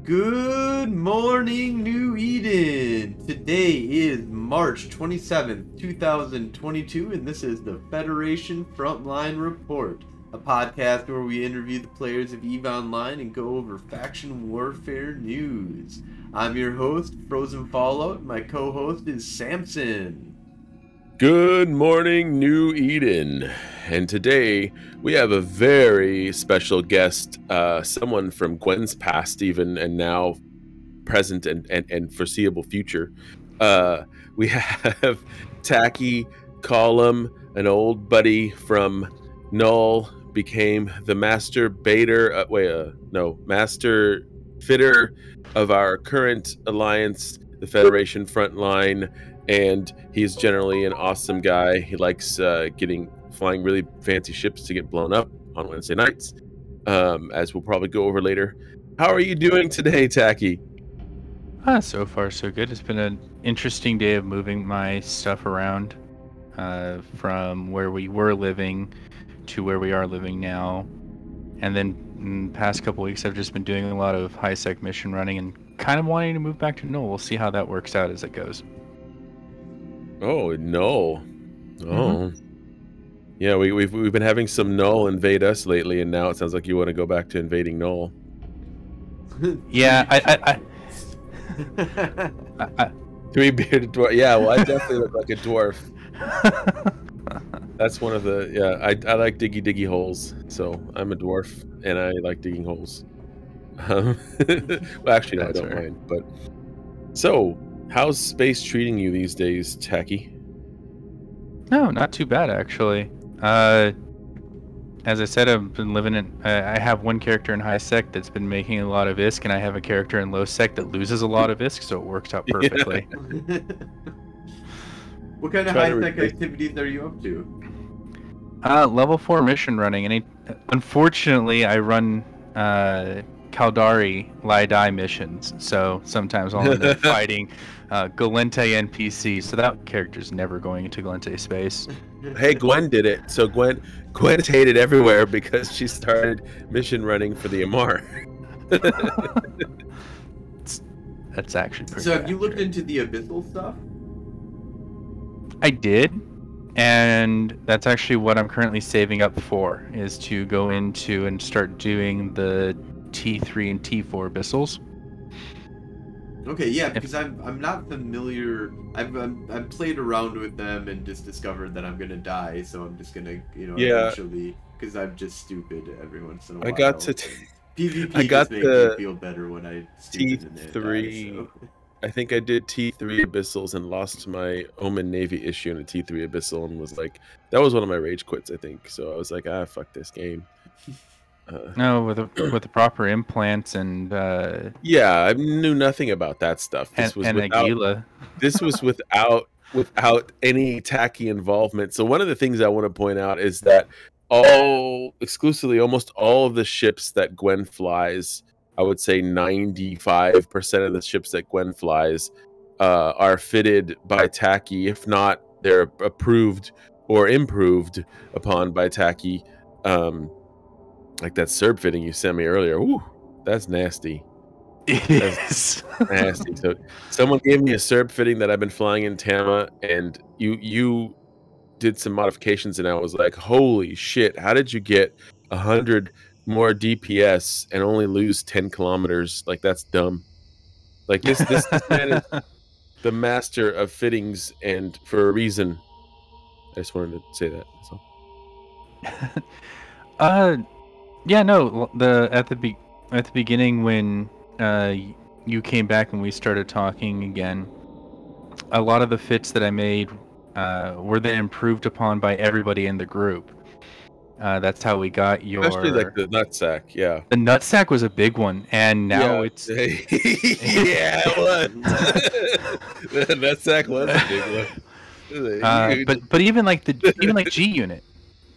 Good morning, New Eden! Today is March 27th, 2022, and this is the Federation Frontline Report, a podcast where we interview the players of EVE Online and go over faction warfare news. I'm your host, Frozen Fallout, and my co-host is Samson. Good morning, New Eden. And today we have a very special guest, someone from Gwen's past even, and now present and foreseeable future. We have Tacky Collum, an old buddy from Null, became the master master fitter of our current alliance, the Federation Frontline. And he's generally an awesome guy. He likes flying really fancy ships to get blown up on Wednesday nights, as we'll probably go over later. How are you doing today, Tacky? So far, so good. It's been an interesting day of moving my stuff around from where we were living to where we are living now. And then in the past couple weeks, I've just been doing a lot of high-sec mission running and kind of wanting to move back to Null. We'll see how that works out as it goes. Oh, Null. Oh. Yeah, we've been having some Null invade us lately, and now it sounds like you want to go back to invading Null. Yeah, I 3-bearded dwarf. Yeah, well, I definitely look like a dwarf. That's one of the... Yeah, I like diggy holes, so I'm a dwarf, and I like digging holes. Well, actually, no, I don't mind. But so... how's space treating you these days, Tacky? No, not too bad, actually. As I said, I've been living in... I have one character in high sec that's been making a lot of ISK, and I have a character in low sec that loses a lot of ISK, so it works out perfectly. Yeah. What kind of high sec activities are you up to? Level 4 mission running, and unfortunately, I run... Caldari lie-die missions, so sometimes I'll end up fighting Galente NPC, so that character's never going into Galente space. Hey, Gwen did it. So Gwen hated everywhere because she started mission running for the MR. That's actually pretty So have you accurate. looked into the Abyssal stuff? I did, and that's actually what I'm currently saving up for, is to go into and start doing the T3 and T4 Abyssals. Okay, yeah, because I'm not familiar. I've played around with them and just discovered that I'm gonna die, so I'm just gonna eventually, because I'm just stupid every once in a while. PvP just makes me feel better when I T3. Die, so. I think I did T3 Abyssals and lost my Omen Navy issue in a T3 Abyssal and was like, that was one of my rage quits, I think. So I was like, fuck this game. No, with the proper implants and yeah, I knew nothing about that stuff. This was without, Aguila. This was without any Tacky involvement. So one of the things I want to point out is that almost all of the ships that Gwen flies, I would say 95% of the ships that Gwen flies are fitted by Tacky. If not, they're approved or improved upon by Tacky. Like that Serb fitting you sent me earlier. Ooh, that's nasty. That's nasty. So someone gave me a Serb fitting that I've been flying in Tama, and you did some modifications, and I was like, holy shit, how did you get 100 more DPS and only lose 10 kilometers? Like, that's dumb. Like, this man is the master of fittings, and for a reason. I just wanted to say that. So. Yeah, no. At the beginning when you came back and we started talking again, a lot of the fits that I made were then improved upon by everybody in the group. That's how we got your... Especially like the nutsack, yeah. The nutsack was a big one, and now it's... Yeah, it was. The nutsack was a big one. But even like G Unit.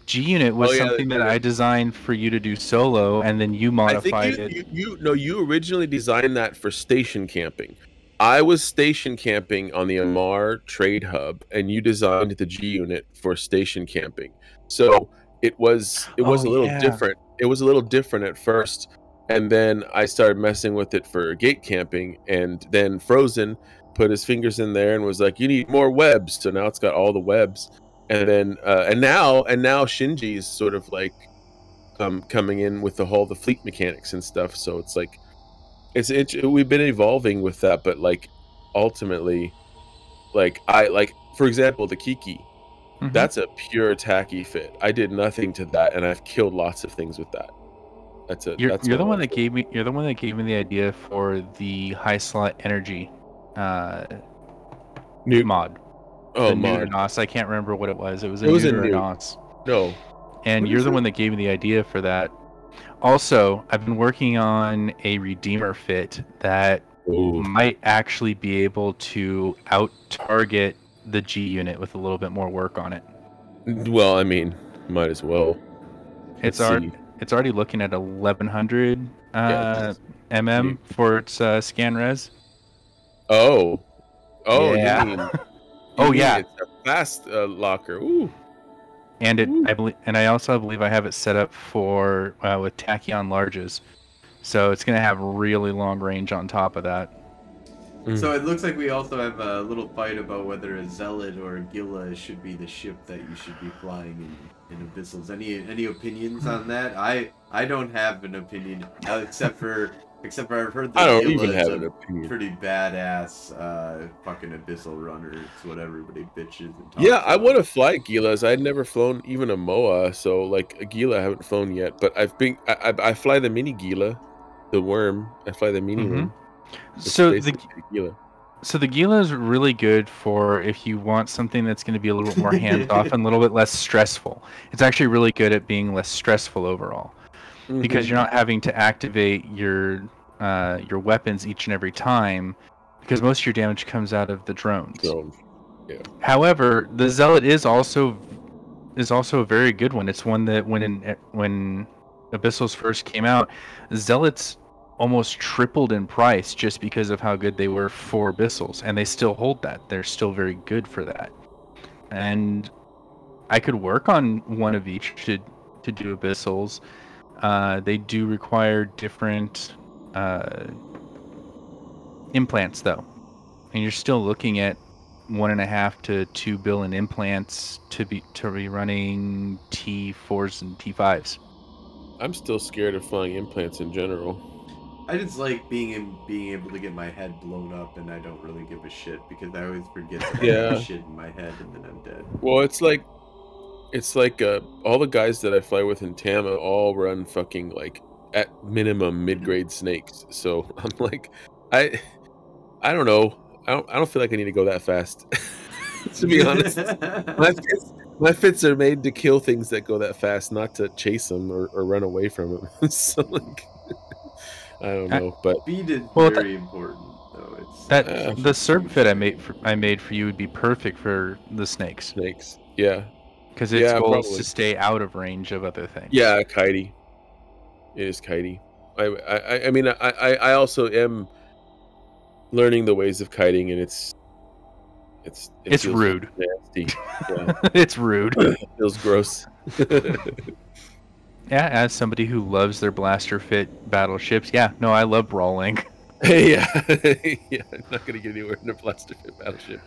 G Unit was something that I designed for you to do solo, and then you modified it. You originally designed that for station camping. I was station camping on the Amar Trade Hub, and you designed the G Unit for station camping. So it was a little different. It was a little different at first. And then I started messing with it for gate camping, and then Frozen put his fingers in there and was like, "You need more webs." So now it's got all the webs, and then and now Shinji's sort of like coming in with the fleet mechanics and stuff. So it's like we've been evolving with that, but like ultimately, like for example the Kiki, that's a pure tacky fit. I did nothing to that, and I've killed lots of things with that. You're the one that gave me the idea for the high slot energy new mod. Oh, the mod. NOS. I can't remember what it was. It was a NOS. No. And you're the one that gave me the idea for that. Also, I've been working on a Redeemer fit that might actually be able to out-target the G unit with a little bit more work on it. Well, I mean, might as well. It's already looking at 1100 mm for its scan res. Oh, yeah. You mean, yeah, it's a fast locker. Ooh. And I also believe I have it set up for with tachyon larges, so it's gonna have really long range on top of that. So it looks like we also have a little fight about whether a Zealot or Aguila should be the ship that you should be flying in Abyssals. Any opinions on that? I don't have an opinion, except for I've heard that I don't Aguila even have is an opinion. Pretty badass fucking Abyssal runner. It's what everybody bitches and talks Yeah, I about. want to fly Aguilas. I'd never flown even a MOA, so like Aguila I haven't flown yet. But I fly the mini Gila, the worm. I fly the mini one. So the Gila is really good for if you want something that's going to be a little bit more hands-off and a little bit less stressful. It's actually really good at being less stressful overall, because you're not having to activate your weapons each and every time, because most of your damage comes out of the drones. Yeah. However, the Zealot is also a very good one. It's one that when Abyssals first came out, Zealots almost tripled in price just because of how good they were for Abyssals, and they still hold that. They're still very good for that. And I could work on one of each to do Abyssals. They do require different implants though, and you're still looking at 1.5 to 2 billion implants to be running T4s and T5s. I'm still scared of flying implants in general. I just like being able to get my head blown up, and I don't really give a shit because I always forget that I have shit in my head and then I'm dead. Well, it's like all the guys that I fly with in Tama all run fucking like at minimum mid-grade snakes. So I'm like, I don't know. I don't feel like I need to go that fast. To be honest, my fits are made to kill things that go that fast, not to chase them or run away from them. So like, I don't know, but speed is very important. Though the Serb fit I made for you would be perfect for the snakes. Yeah. Because its goal is to stay out of range of other things. Yeah, kitey. It is kitey. I mean, I also am learning the ways of kiting, and it's rude. Nasty. Yeah. It's rude. It feels gross. Yeah, as somebody who loves their blaster fit battleships, I love brawling. Yeah, I'm not gonna get anywhere in a blaster fit battleship.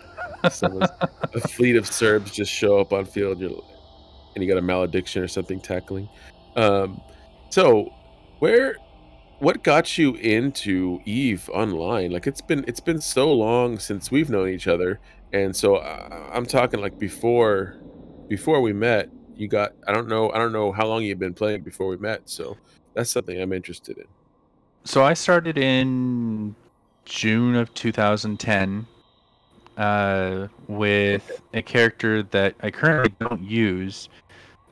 A fleet of Serbs just show up on field, and you got a malediction or something tackling. So, what got you into EVE Online? Like it's been so long since we've known each other, and so I'm talking like before we met. You got I don't know how long you've been playing before we met, so that's something I'm interested in. So I started in June of 2010 with a character that I currently don't use,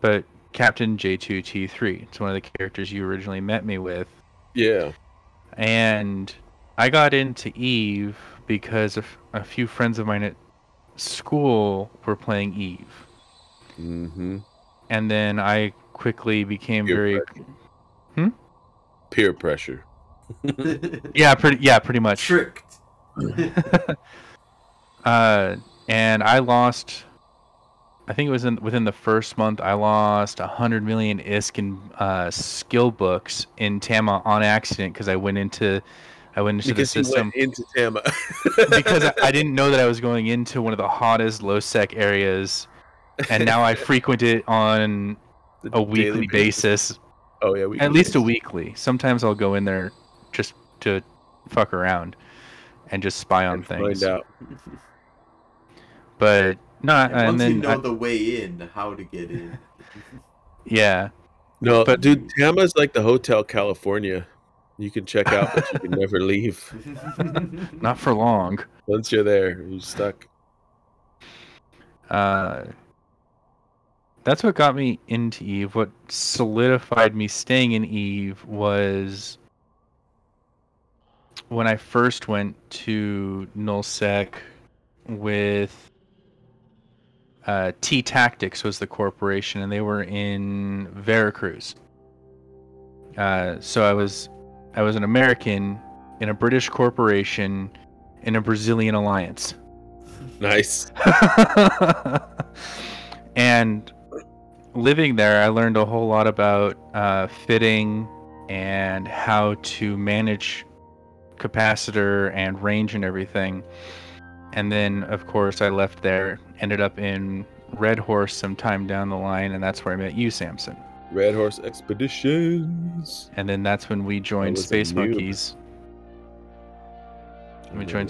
but Captain J2T3. It's one of the characters you originally met me with. Yeah. And I got into EVE because a few friends of mine at school were playing EVE. And then I quickly became peer pressure. pretty much. Tricked. And I lost I think it was within the first month, I lost 100 million ISK in skill books in Tama on accident because I went into the Because you system went into Tama. because I didn't know that I was going into one of the hottest low sec areas, and now I frequent it on The a daily weekly basis. Oh yeah, At least a weekly. Sometimes I'll go in there just to fuck around and just spy on and things. find out. But no, And and once you then know the way in, how to get in. yeah, No, but dude, Tama's like the Hotel California. You can check out, but you can never leave. not for long. Once you're there, you're stuck. That's what got me into Eve. What solidified me staying in Eve was when I first went to nullsec with T Tactics was the corporation, and they were in Veracruz. So I was an American in a British corporation in a Brazilian alliance. Nice. And living there, I learned a whole lot about fitting and how to manage capacitor and range and everything. And then, of course, I left there, ended up in Red Horse some time down the line, and that's where I met you, Samson. Red Horse Expeditions. And then that's when we joined Space Monkeys. We joined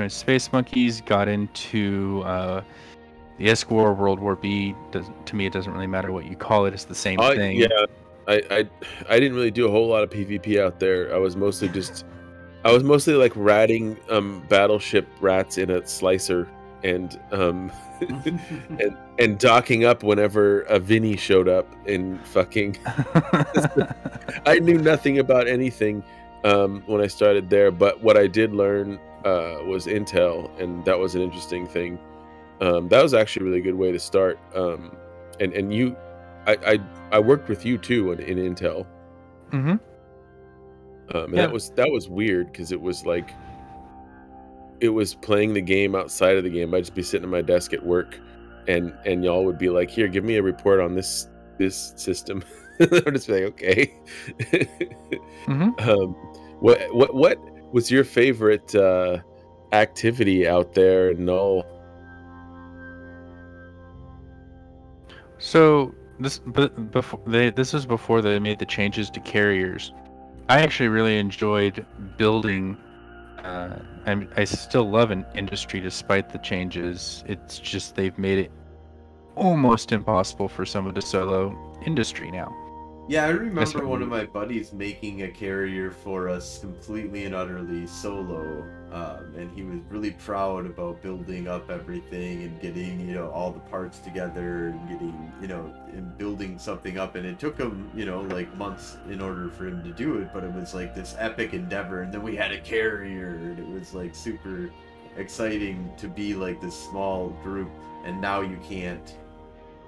Space Monkeys, got into the ISK War, World War B. To me, it doesn't really matter what you call it. It's the same thing. Yeah, I didn't really do a whole lot of PvP out there. I was mostly like ratting battleship rats in a slicer and and docking up whenever a Vinny showed up in fucking. I knew nothing about anything when I started there, but what I did learn was intel, and that was an interesting thing. That was actually a really good way to start. And you, I worked with you too in intel. Mm-hmm. And that was weird because it was like it was playing the game outside of the game. I'd just be sitting at my desk at work, and y'all would be like, "Here, give me a report on this system." I'd just be like, "Okay." Mm-hmm. What was your favorite activity out there in Null? So this was before they made the changes to carriers. I actually really enjoyed building. I still love an industry despite the changes. It's just they've made it almost impossible for someone to solo industry now. Yeah, I remember one of my buddies making a carrier for us completely and utterly solo, and he was really proud about building up everything and getting, all the parts together and getting, and building something up. And it took him, like months in order for him to do it, but it was like this epic endeavor. And then we had a carrier, and it was like super exciting to be like this small group. And now you can't,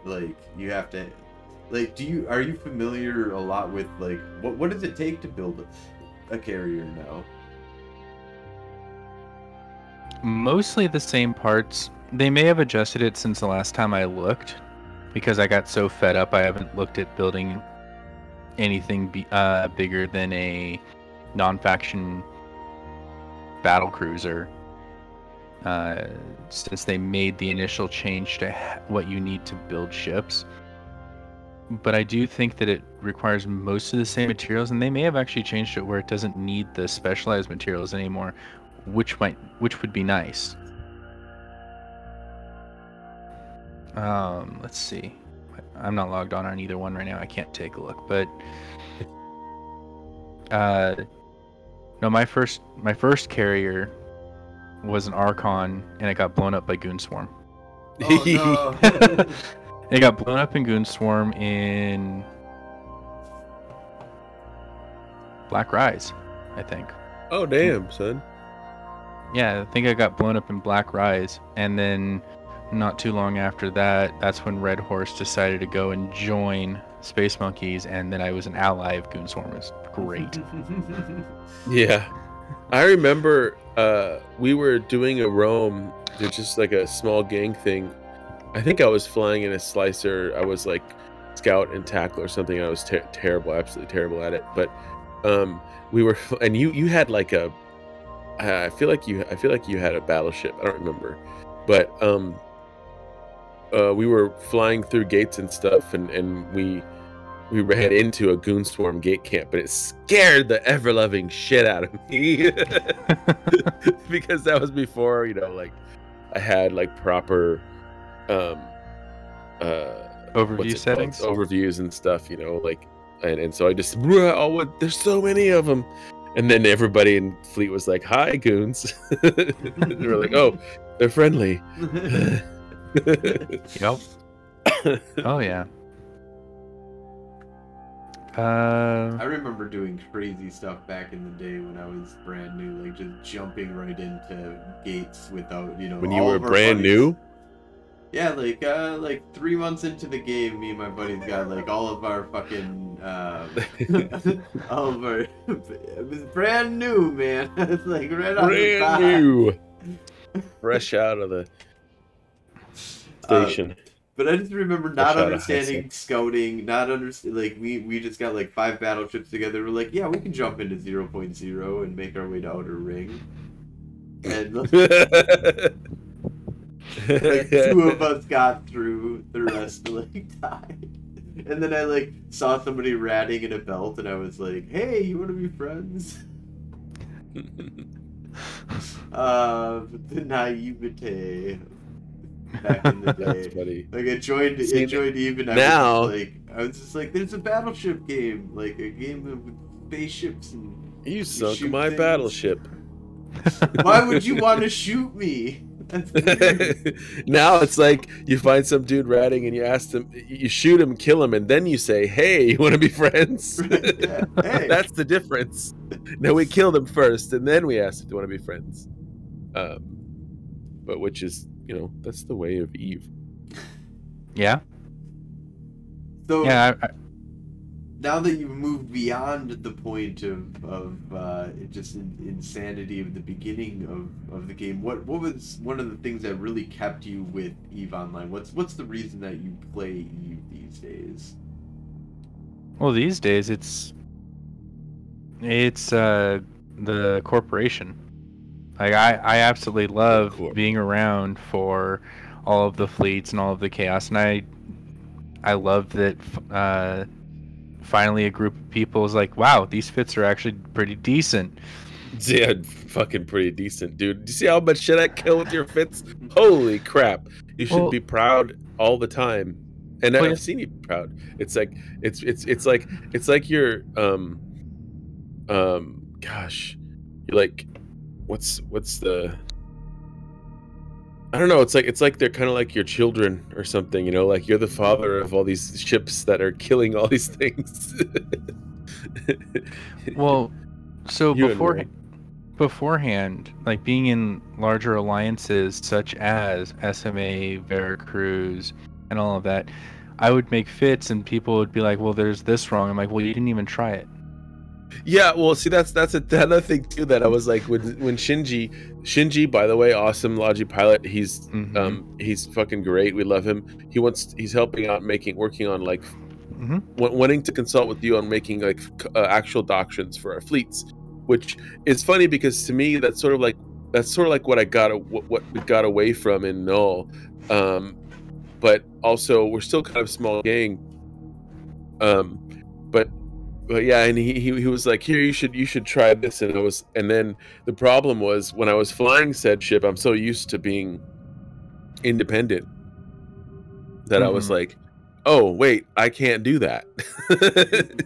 like, you have to. Like, are you familiar a lot with, like, what does it take to build a carrier now? Mostly the same parts. They may have adjusted it since the last time I looked, because I got so fed up I haven't looked at building anything bigger than a non-faction battle cruiser since they made the initial change to what you need to build ships. But I do think that it requires most of the same materials, and they may have actually changed it where it doesn't need the specialized materials anymore, which would be nice. Let's see. I'm not logged on either one right now. I can't take a look, but no, my first carrier was an Archon, and it got blown up by Goon Swarm. Oh no. It got blown up in Goon Swarm in Black Rise, I think. Oh, damn, son. Yeah, I think I got blown up in Black Rise. And then not too long after that, that's when Red Horse decided to go and join Space Monkeys. And then I was an ally of Goon Swarm. It was great. Yeah. I remember we were doing a roam. There's just like a small gang thing. I think I was flying in a slicer. I was like scout and tackle or something. I was terrible, absolutely terrible at it. But we were, and you had like a, I feel like you had a battleship. I don't remember, but we were flying through gates and stuff, and we ran into a goon swarm gate camp, but it scared the ever-loving shit out of me because that was before, you know, like I had like proper Overview settings, overviews and stuff, you know, like, and so I just, oh, there's so many of them, and then everybody in fleet was like, "Hi, goons." And we're like, "Oh, they're friendly." Yep. Oh yeah. I remember doing crazy stuff back in the day when I was brand new, like just jumping right into gates without, you know. When you were brand new? Yeah, like 3 months into the game, me and my buddies got like all of our fucking all of our. It was brand new, man. It's like right out brand of the new, fresh out of the station. But I just remember not understanding scouting, not understand, like we just got like 5 battleships together. We're like, yeah, we can jump into 0.0 and make our way to Outer Ring. And like 2 of us got through, the rest like died. And then I like saw somebody ratting in a belt, and I was like, hey, you want to be friends? The naivete. Back in the day. That's funny. Like I joined Eve, and I was just like, there's a battleship game, like a game of spaceships, and you sunk my battleship. Why would you want to shoot me? That's weird. Now it's like you find some dude ratting and you ask him, you shoot him, kill him, and then you say, hey, you want to be friends? Right, yeah. Hey. That's the difference. No, we killed him first and then we asked if they want to be friends. But which is, you know, that's the way of Eve. Yeah. So yeah, now that you've moved beyond the point of just insanity of the beginning of the game, what was one of the things that really kept you with Eve Online? What's the reason that you play Eve these days? well, these days it's the corporation. Like I absolutely love being around for all of the fleets and all of the chaos, and I love that finally a group of people is like, wow, these fits are actually pretty decent. Yeah, fucking pretty decent, dude. Do you see how much shit I kill with your fits? Holy crap! You should be proud all the time, and I've seen you proud. It's like it's like you're gosh, you're like. What's the I don't know, it's like they're kind of like your children or something, you know, like you're the father of all these ships that are killing all these things. Well, so beforehand, like being in larger alliances such as SMA, Veracruz, and all of that, I would make fits and people would be like, well, there's this wrong. I'm like, well, you didn't even try it. Yeah, well, see, that's another thing too that I was like when Shinji, by the way, awesome Logi pilot. He's he's fucking great. We love him. He's helping out, working on like wanting to consult with you on making like actual doctrines for our fleets, which is funny because to me that's sort of like what we got away from in Null, but also we're still kind of small gang, but yeah, and he was like, here, you should try this, and then the problem was when I was flying said ship, I'm so used to being independent that I was like, oh wait, I can't do that.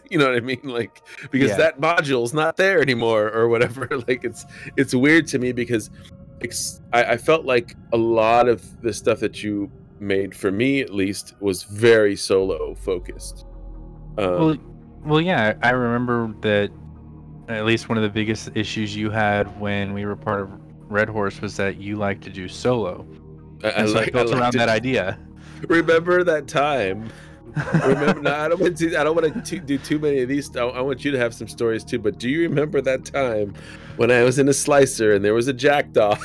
You know what I mean? Like, because that module's not there anymore or whatever. Like it's weird to me because I felt like a lot of the stuff that you made, for me at least, was very solo focused. Well, yeah, I remember that at least one of the biggest issues you had when we were part of Red Horse was that you like to do solo. I built around that idea. Remember that time? Remember? No, I don't want to do too many of these. I want you to have some stories too. But do you remember that time when I was in a slicer and there was a jackdaw?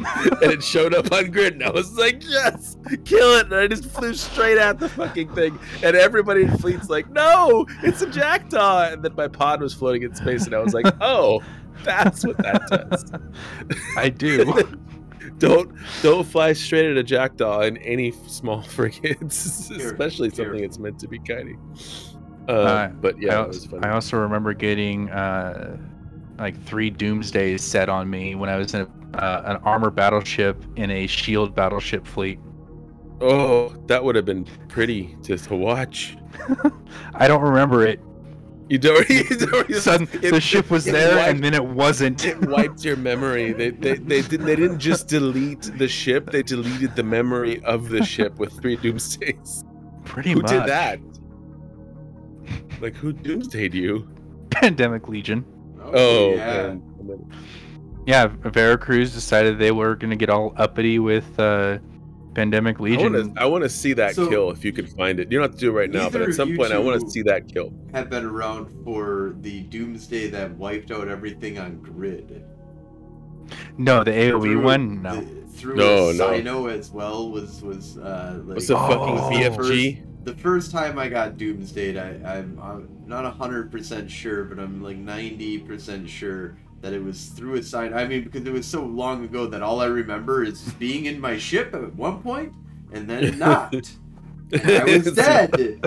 and it showed up on grid, and I was like, yes, kill it, and I just flew straight at the fucking thing, and everybody in fleet's like, no, it's a jackdaw, and then my pod was floating in space, and I was like, oh, that's what that does. I do. Don't fly straight at a jackdaw in any small frigates, especially something that's meant to be kiting. But yeah, it was funny. I also remember getting like 3 doomsdays set on me when I was in an armor battleship in a shield battleship fleet. Oh, that would have been pretty to watch. I don't remember it. You don't. The ship was there, and then it wasn't. It wiped your memory. They didn't just delete the ship; they deleted the memory of the ship with 3 doomsdays. Pretty much. Who did that? Like, who doomsdayed you? Pandemic Legion. Oh, yeah. Yeah, Veracruz decided they were going to get all uppity with Pandemic Legion. I want to see that kill if you can find it. You don't have to do it right now, but at some point I want to see that kill. Have been around for the doomsday that wiped out everything on grid. No, the AoE one. No. Through Sino as well was like. What's the fucking VFG? The first time I got doomsdayed, I'm not 100% sure, but I'm like 90% sure that it was through a sign. I mean, because it was so long ago that all I remember is being in my ship at one point and then not. And I was dead. And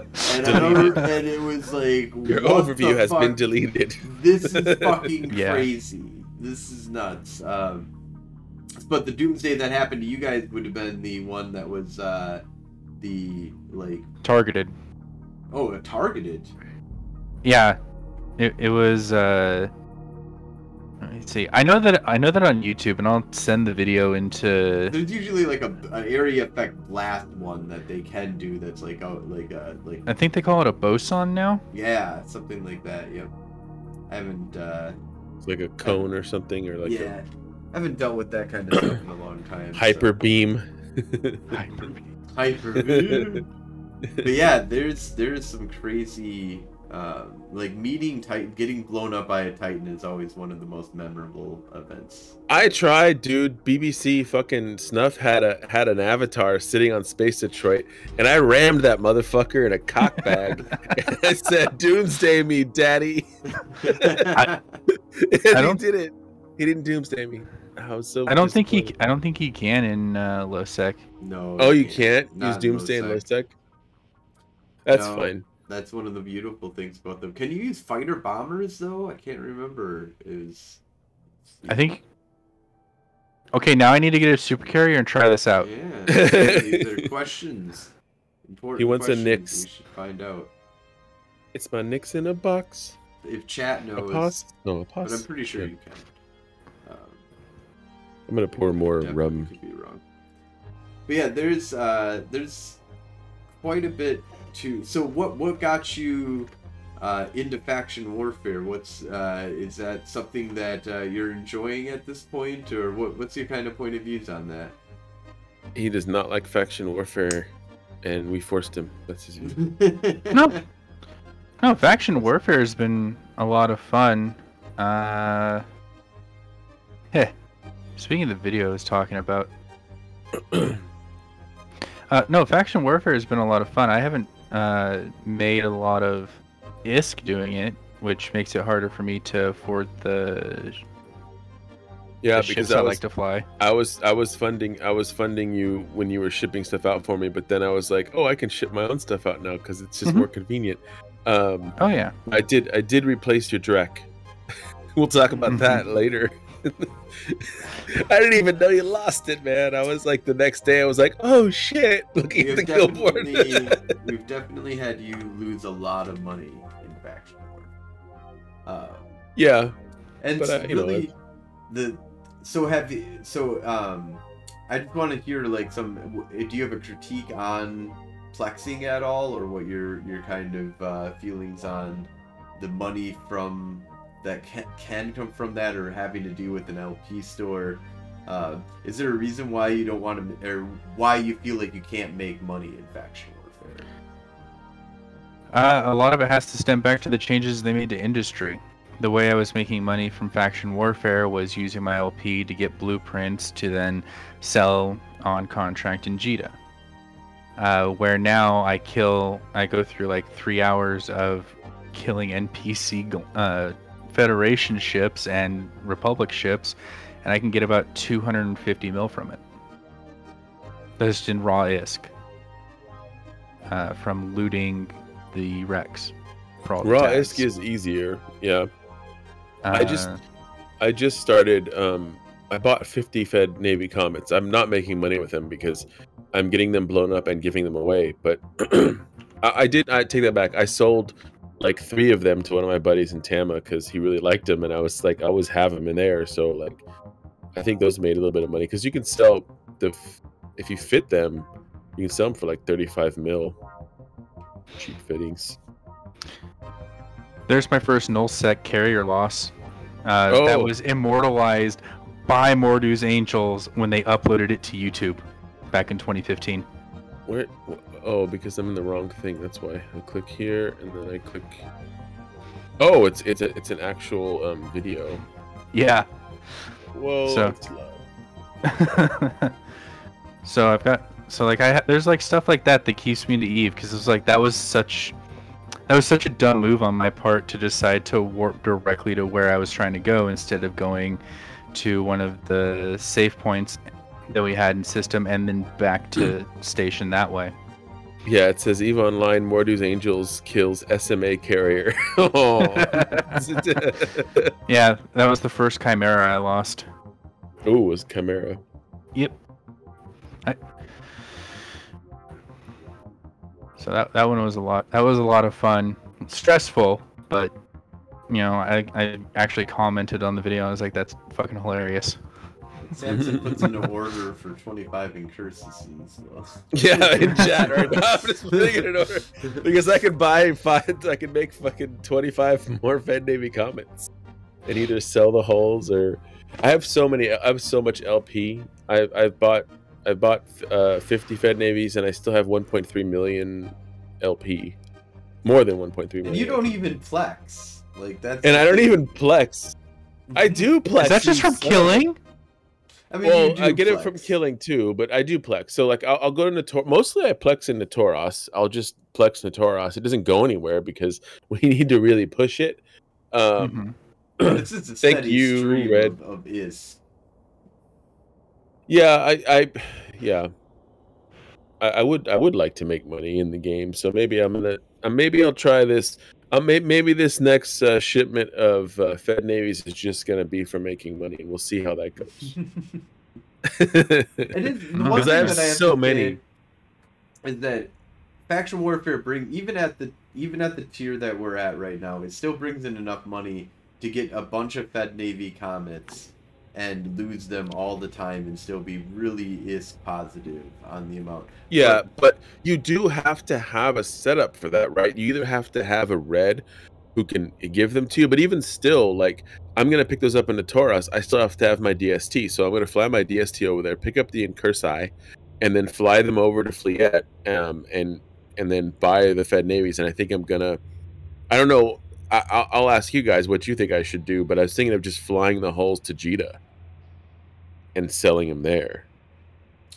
it was like, your overview has been deleted. This is fucking crazy. This is nuts. But the doomsday that happened to you guys would have been the one that was the like targeted. Oh, targeted. Yeah, it was. Let me see. I know that on YouTube, and I'll send the video into. There's usually like an area effect blast one that they can do. That's like I think they call it a boson now. Yeah, something like that. Yep. I haven't. It's like a cone or something, or like. Yeah, I haven't dealt with that kind of stuff in a long time. Hyper beam. Hyper beam. But yeah, there's some crazy. Like meeting Titan, getting blown up by a Titan is always one of the most memorable events. I tried, dude. BBC fucking Snuff had an avatar sitting on Space Detroit, and I rammed that motherfucker in a cock bag. And I said, "Doomsday me, daddy." He did it. He didn't doomsday me. I was so. I don't think he can in low sec. No. Oh, you can't use doomsday in low sec. That's fine. That's one of the beautiful things about them. Can you use fighter bombers though? I can't remember. I think. Okay, now I need to get a super carrier and try this out. Yeah, these are questions. Important. He wants questions a Nix. We should find out. It's my Nix in a box. If chat knows, a but I'm pretty sure you can. I'm gonna pour more rum. Could be wrong. But yeah, there's quite a bit. So what got you into faction warfare? Is that something that you're enjoying at this point, or what's your kind of point of views on that? He does not like faction warfare, and we forced him. That's his view. No, faction warfare has been a lot of fun. Speaking of the video I was talking about, no, faction warfare has been a lot of fun. I haven't made a lot of ISK doing it, which makes it harder for me to afford the because I like to fly. I was funding you when you were shipping stuff out for me, but then I was like, oh, I can ship my own stuff out now because it's just more convenient. Oh yeah, I did replace your Drek. We'll talk about that later. I didn't even know you lost it, man. I was like, the next day I was like, oh shit, looking at the kill board. We've definitely had you lose a lot of money in faction war. Yeah, and but, really, I just want to hear like do you have a critique on plexing at all, or what your kind of feelings on the money from that can come from that, or having to do with an LP store? Is there a reason why you don't want to, or why you feel like you can't make money in faction warfare? A lot of it has to stem back to the changes they made to industry. the way I was making money from faction warfare was using my LP to get blueprints to then sell on contract in Jita. Where now I go through like 3 hours of killing NPC Federation ships and Republic ships, and I can get about 250 mil from it. That's in raw ISK. From looting the Rex. For all the Raw tags. ISK is easier. Yeah. I just started. I bought 50 Fed Navy Comets. I'm not making money with them because I'm getting them blown up and giving them away. But I take that back. I sold like 3 of them to one of my buddies in Tama because he really liked them, and I was like, I always have them in there. So like, I think those made a little bit of money because you can sell if you fit them, you can sell them for like 35 mil. Cheap fittings. There's my first null sec carrier loss. That was immortalized by Mordu's Angels when they uploaded it to YouTube back in 2015. Where? Oh, because I'm in the wrong thing. That's why. I click here and then I click. Oh, it's an actual video. Yeah. Whoa. So- That's loud. So there's like stuff like that keeps me to Eve because it's like that was such a dumb move on my part to decide to warp directly to where I was trying to go instead of going to one of the safe points that we had in system and then back to station that way. Yeah, it says EVE Online, Mordu's Angels kills SMA carrier. Oh. Yeah, that was the first Chimera I lost. Oh, it was Chimera. Yep. So that one was a lot. That was a lot of fun. Stressful, but you know, I actually commented on the video. I was like, "That's fucking hilarious." Samson puts in an order for 25 incursus and stuff. Yeah, in chat right now. I'm just putting it in order because I can I can make fucking 25 more Fed Navy Comets and either sell the hulls or I have so much LP. I've bought 50 Fed Navies and I still have 1.3 million LP. More than 1.3 million. And you don't even flex. Like that's. And I don't even plex. I do plex. Is that just from killing? I mean, Well, you do I get flex. it from killing too, but I do plex. So like, I'll go to Nator. Mostly, I plex in Natoros. I'll just plex Natoros. It doesn't go anywhere because we need to really push it. It's just a Thank steady you, stream Red. of is. Yeah, I would like to make money in the game. So maybe maybe I'll try this. Maybe this next shipment of Fed Navies is just gonna be for making money, and we'll see how that goes. It is Because I have so many. Is that faction warfare even at the tier that we're at right now, it still brings in enough money to get a bunch of Fed Navy Comets and lose them all the time and still be really ISK positive on the amount. Yeah, but you do have to have a setup for that, right? You either have to have a red who can give them to you, but even still, like, I'm going to pick those up in the Taurus. I still have to have my DST, so I'm going to fly my DST over there, pick up the Incursai, and then fly them over to Fleet, and then buy the Fed Navies, and I think I'm going to... I don't know, I'll ask you guys what you think I should do, but I was thinking of just flying the hulls to Jita and selling them there.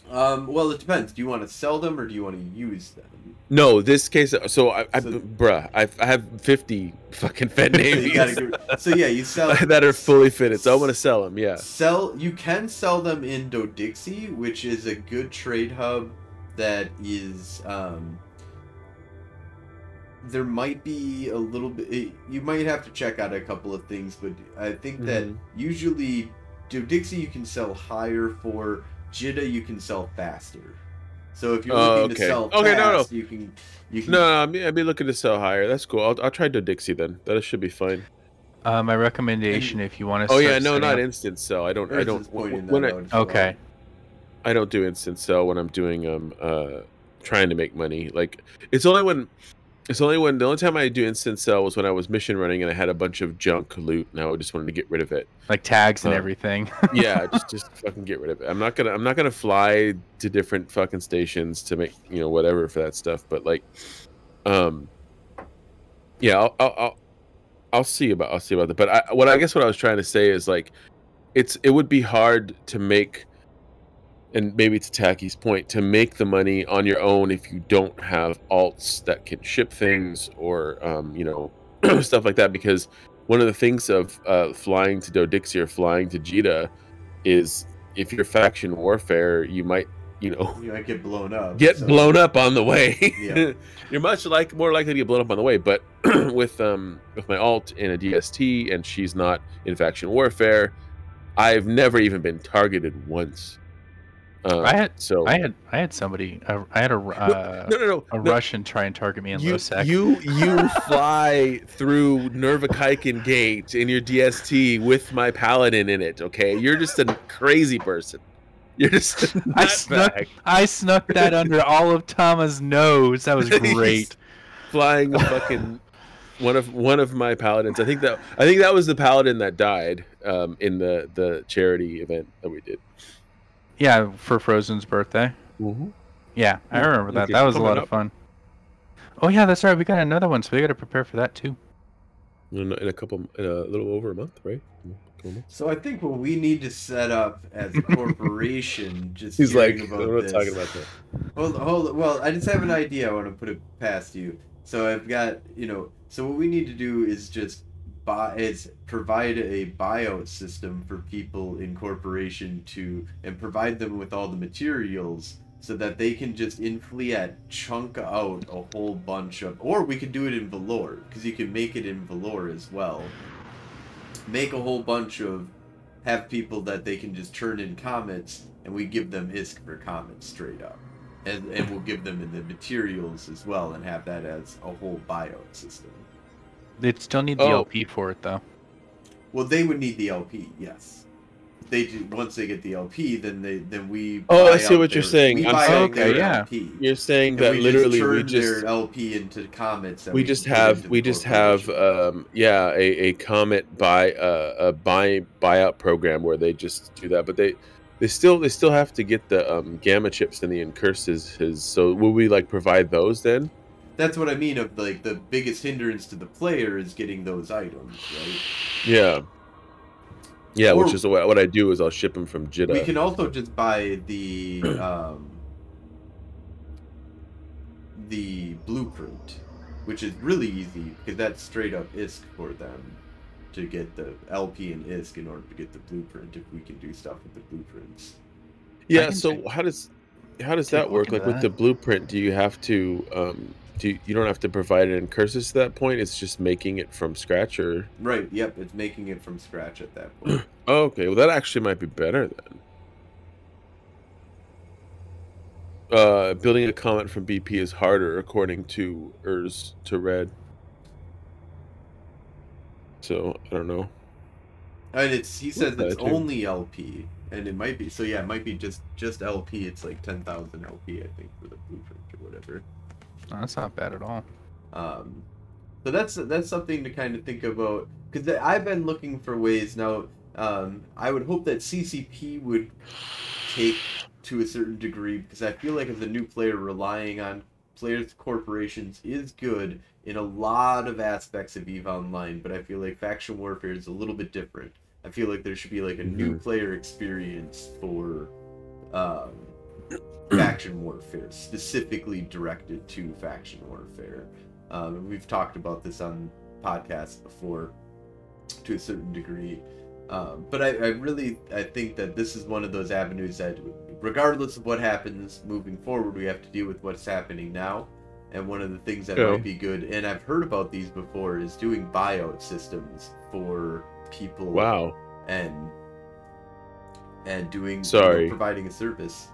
Well, it depends. Do you want to sell them or do you want to use them? No, this case. So I have 50 fucking Fed Navies. So yeah, you sell that are fully fitted. So I want to sell them. Yeah. You can sell them in Dodixie, which is a good trade hub. That is, there might be a little bit. You might have to check out a couple of things, but I think that usually Dodixie you can sell higher for. Jita you can sell faster. So if you're looking to sell fast, you can. No, I'd be looking to sell higher. That's cool. I'll try Dodixie then. That should be fine. My recommendation, if you want to. Oh yeah, no, not instant sell. I don't. Okay. I don't do instant sell when I'm doing trying to make money. Like it's only when the only time I do instant sell was when I was mission running and I had a bunch of junk loot and I just wanted to get rid of it, like tags and everything. Yeah, just fucking get rid of it. I'm not gonna fly to different fucking stations to make whatever for that stuff. But like, yeah, I'll see about that. But I guess what I was trying to say is like, it would be hard to make, and maybe to Tacky's point, to make the money on your own if you don't have alts that can ship things or stuff like that. Because one of the things of flying to Dodixia or flying to Jita is if you're faction warfare, you might You might get blown up. blown up on the way. Yeah. You're more likely to get blown up on the way. But with my alt in a DST and she's not in faction warfare, I've never even been targeted once. I had somebody. I had a Russian try and target me in low sec. You fly through Nervakaiken Gate in your DST with my paladin in it. Okay, you're just a crazy person. You're just I snuck that under all of Tama's nose. That was great. Flying a fucking one of my paladins. I think that was the paladin that died in the charity event that we did. Yeah, for Frozen's birthday. Mm-hmm. Yeah, I remember that. That was a lot of fun. Oh yeah, that's right. We got another one, so we got to prepare for that too. In a little over a month, right? So I think what we need to set up as a corporation, just he's like, about I'm not this. talking about that. Hold. Well, I just have an idea. I want to put it past you. So I've got, So what we need to do is just provide a buyout system for people in corporation and provide them with all the materials so that they can just in Fleet chunk out a whole bunch of, or we could do it in Valor, because you can make it in Valor as well. Make a whole bunch have people that they can just turn in comets, and we give them ISK for comets straight up. And we'll give them the materials as well, and have that as a whole buyout system. They'd still need the LP for it, though. Well, they would need the LP, yes. They do, once they get the LP, then we. Oh, I see what you're saying. Yeah. You're saying that literally we just their LP into comets. We just have a comet buyout program where they just do that, but they still have to get the gamma chips and the incurses. So will we provide those then? That's what I mean. Of the biggest hindrance to the player is getting those items, right? Yeah. Yeah, which is what I do is I'll ship them from Jita. We can also just buy the blueprint, which is really easy because that's straight up ISK for them to get the LP and ISK in order to get the blueprint. If we can do stuff with the blueprints. Yeah. So how does that work? With the blueprint, do you have to you don't have to provide an incursus to that point? It's just making it from scratch, or right? Yep, it's making it from scratch at that point. Oh, okay, well that actually might be better then. Building a comet from BP is harder, according to to Red. So I don't know. And he says it's only LP, and it might be. So yeah, it might be just LP. It's like 10,000 LP, I think, for the blueprint or whatever. No, that's not bad at all. So that's something to kind of think about, because I've been looking for ways now. I would hope that CCP would take to a certain degree, because I feel like as a new player, relying on players' corporations is good in a lot of aspects of EVE Online, but I feel like faction warfare is a little bit different. I feel like there should be a new player experience for faction warfare, specifically directed to faction warfare. We've talked about this on podcasts before to a certain degree. But I think that this is one of those avenues that, regardless of what happens moving forward, we have to deal with what's happening now. And one of the things that might be good, and I've heard about these before, is doing buyout systems for people. Wow. And doing providing a service.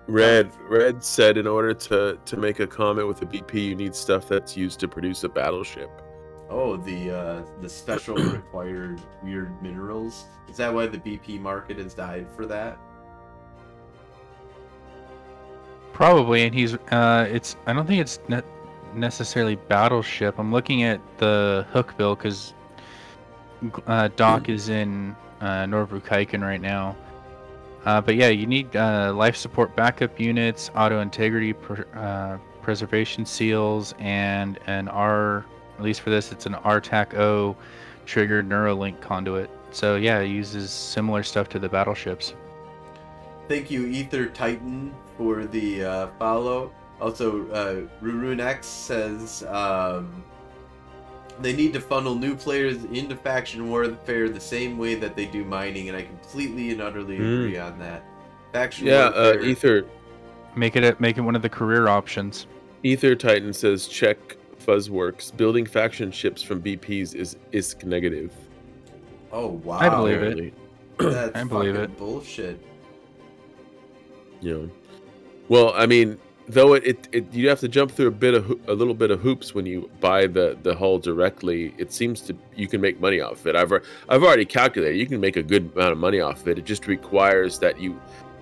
Red said in order to make a comet with a BP, you need stuff that's used to produce a battleship. Oh, the special required weird minerals. Is that why the BP market has died for that? Probably, and he's I don't think it's necessarily battleship. I'm looking at the hook bill because Doc is in Norvukaiken right now. But yeah, you need life support backup units, auto integrity preservation seals, and an At least for this, it's an RTAC-O triggered Neuralink conduit. So yeah, it uses similar stuff to the battleships. Thank you, Ether Titan, for the follow. Also, Rurunex says they need to funnel new players into faction warfare the same way that they do mining, and I completely and utterly agree on that. Faction warfare. Ether. Make it one of the career options. Ether Titan says check Fuzzworks. Building faction ships from BPs is ISK negative. Oh wow! I believe it. That's I believe fucking it. bullshit. Yeah. Well, I mean, though you have to jump through a little bit of hoops when you buy the hull directly. It seems you can make money off of it. I've already calculated you can make a good amount of money off of it. It just requires that you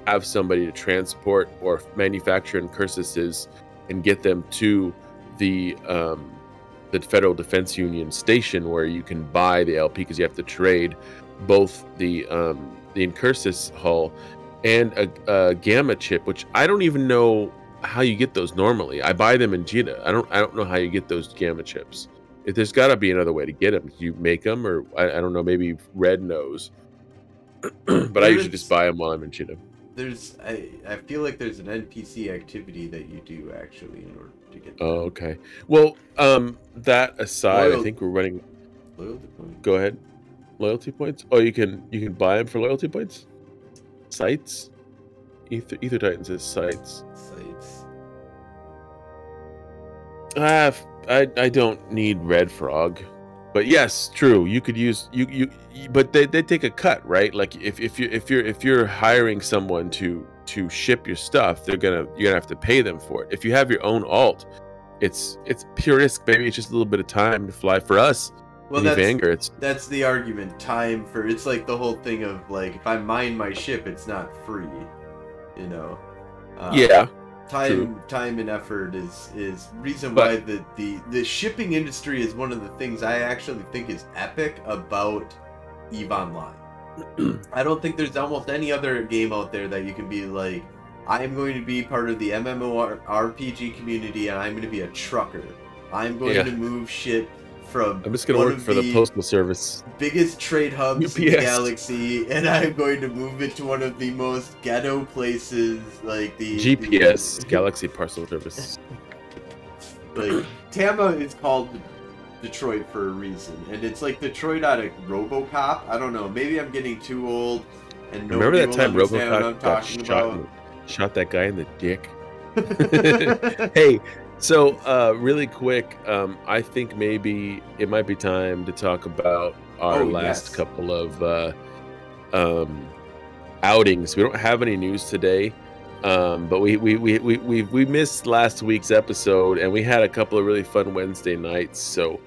have somebody to transport or manufacture incursuses and get them to the Federal Defense Union station where you can buy the LP, because you have to trade both the incursus hull and a gamma chip, which I don't even know how you get those normally. I buy them in Jita. I don't know how you get those gamma chips. There's got to be another way to get them. You make them, or I don't know. Maybe Red knows, but I usually just buy them while I'm in Jita. I feel like there's an NPC activity that you do actually in order to get them. Oh, okay. Well, that aside, I think we're running. Loyalty points. Go ahead. Loyalty points. Oh, you can buy them for loyalty points. Sites. Ether Titan says sites. I don't need Red Frog, but yes, true. You could use but they take a cut, right? Like if you're hiring someone to ship your stuff, you're gonna have to pay them for it. If you have your own alt, it's pure risk, baby. It's just a little bit of time to fly for us. Well, that's the argument. Time for it's like the whole thing of like if I mine my ship, it's not free, you know. Yeah. Time and effort is reason why the shipping industry is one of the things I actually think is epic about EVE Online. I don't think there's almost any other game out there that you can be like, I am going to be part of the MMORPG community and I'm going to be a trucker. I'm going to move shit from I'm just going to work for the Postal Service. Biggest trade hubs in the galaxy, and I'm going to move it to one of the most ghetto places, like the GPS, Galaxy Parcel Service. Like, Tama is called Detroit for a reason, and it's like Detroit out of RoboCop. I don't know, maybe I'm getting too old, and remember that time RoboCop shot that guy in the dick? Hey, so really quick, I think maybe it might be time to talk about our last couple of outings. We don't have any news today, but we missed last week's episode, and we had a couple of really fun Wednesday nights. So,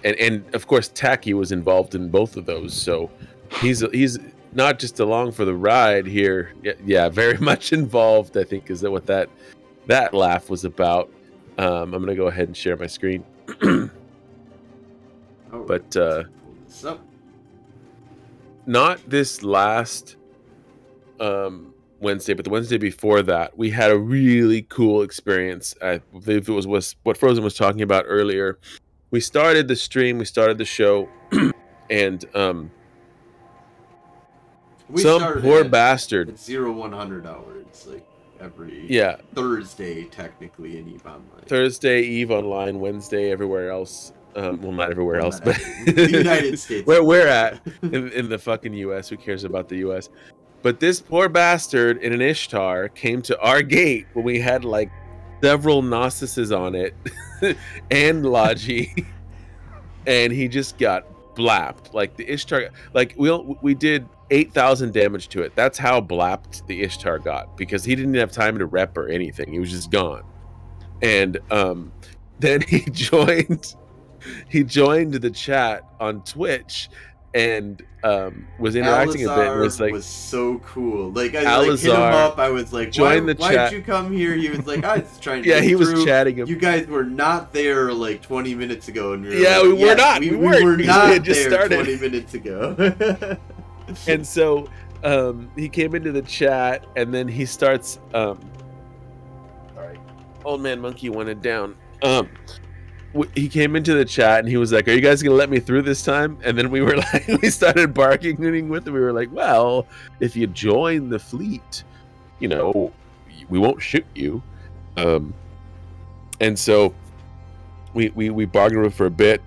and of course, Tacky was involved in both of those. So he's not just along for the ride here. Yeah, very much involved, I think, is what that laugh was about. I'm gonna go ahead and share my screen. But not this last Wednesday, but the Wednesday before that, we had a really cool experience. I believe it was what Frozen was talking about earlier. We started the stream, we started the show, and some poor bastard. At 0100 hours, like every Thursday, technically in EVE Online. Thursday, EVE Online, Wednesday, everywhere else. Well, not everywhere else, but the United States. Where we're at in the fucking U.S. Who cares about the U.S.? But this poor bastard in an Ishtar came to our gate when we had like several Gnostices on it and Logi, and he just got blapped. Like the Ishtar, like we did 8,000 damage to it. That's how blapped the Ishtar got, because he didn't have time to rep or anything. He was just gone. And then he joined the chat on Twitch and was interacting a bit and was so cool. Like I hit him up. I was like, why'd you come here? He was like, I was trying to he was chatting him. You guys were not there like 20 minutes ago, and we were not. We were not just there started 20 minutes ago. And so he came into the chat, and then he starts sorry, old man monkey wanted down. he came into the chat and he was like, "Are you guys gonna let me through this time?" And then we were like, we started bargaining with him. We were like, "Well, if you join the fleet, you know, we won't shoot you." And so we bargained with him for a bit,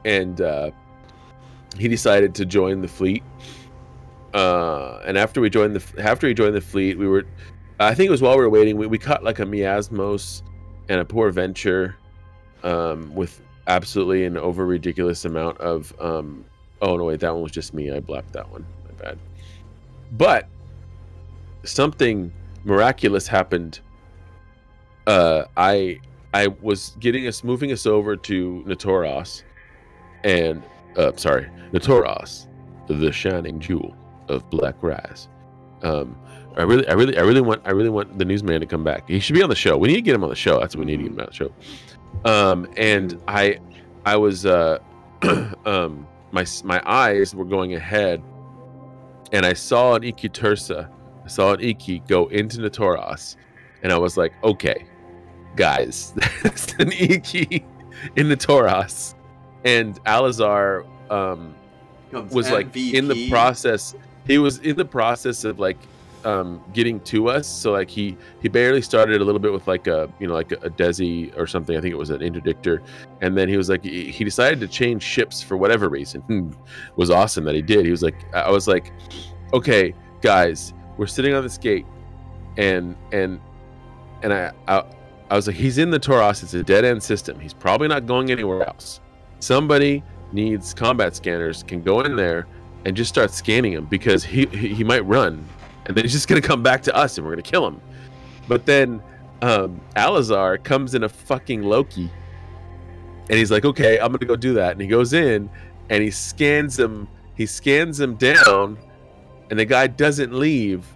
and he decided to join the fleet. And after he joined the fleet, we were, I think it was while we were waiting, we caught like a miasmos and a poor venture, with absolutely an over ridiculous amount of oh no, wait, that one was just me. I blacked that one. My bad. But something miraculous happened. I was moving us over to Natoros, and Natoros, the shining jewel of Black Rise. I really want the newsman to come back. He should be on the show. We need to get him on the show. That's what we need to get him on the show. And I was my eyes were going ahead, and I saw an Iki Tursa. I saw an Iki go into Natoros, and I was like, okay, guys, there's an Iki in Natoros. And Alazar was like MVP. In the process. He was in the process of like getting to us. So like he barely started a little bit with like a like a Desi or something. I think it was an interdictor, and then he was like he decided to change ships for whatever reason. It was awesome that he did. He was like, I was like, okay, guys, we're sitting on this gate, and I was like, he's in the Tauros. It's a dead end system. He's probably not going anywhere else. Somebody needs combat scanners, can go in there and just start scanning him, because he might run, and then he's just gonna come back to us and we're gonna kill him. But then Alazar comes in a fucking Loki, and he's like, okay, I'm gonna go do that. And he goes in and he scans him down, and the guy doesn't leave,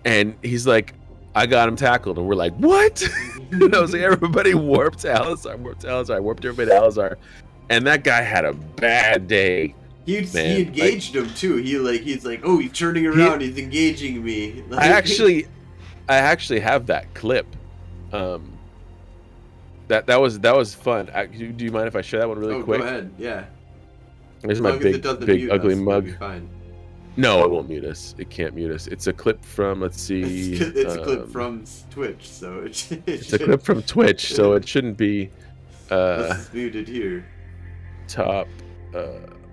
and he's like, I got him tackled. And we're like, what? And I was like, everybody warped Alazar, warped everybody to Alazar. And that guy had a bad day. He engaged him too. He's like, oh, he's turning around, he's engaging me. Like, I actually have that clip. That was fun. Do you mind if I share that one really quick? Go ahead. Yeah. There's my big ugly mug. No, it won't mute us. It can't mute us. It's a clip from, let's see. It's a clip from Twitch, so it's a clip from Twitch, so it shouldn't be. This is muted here. Top,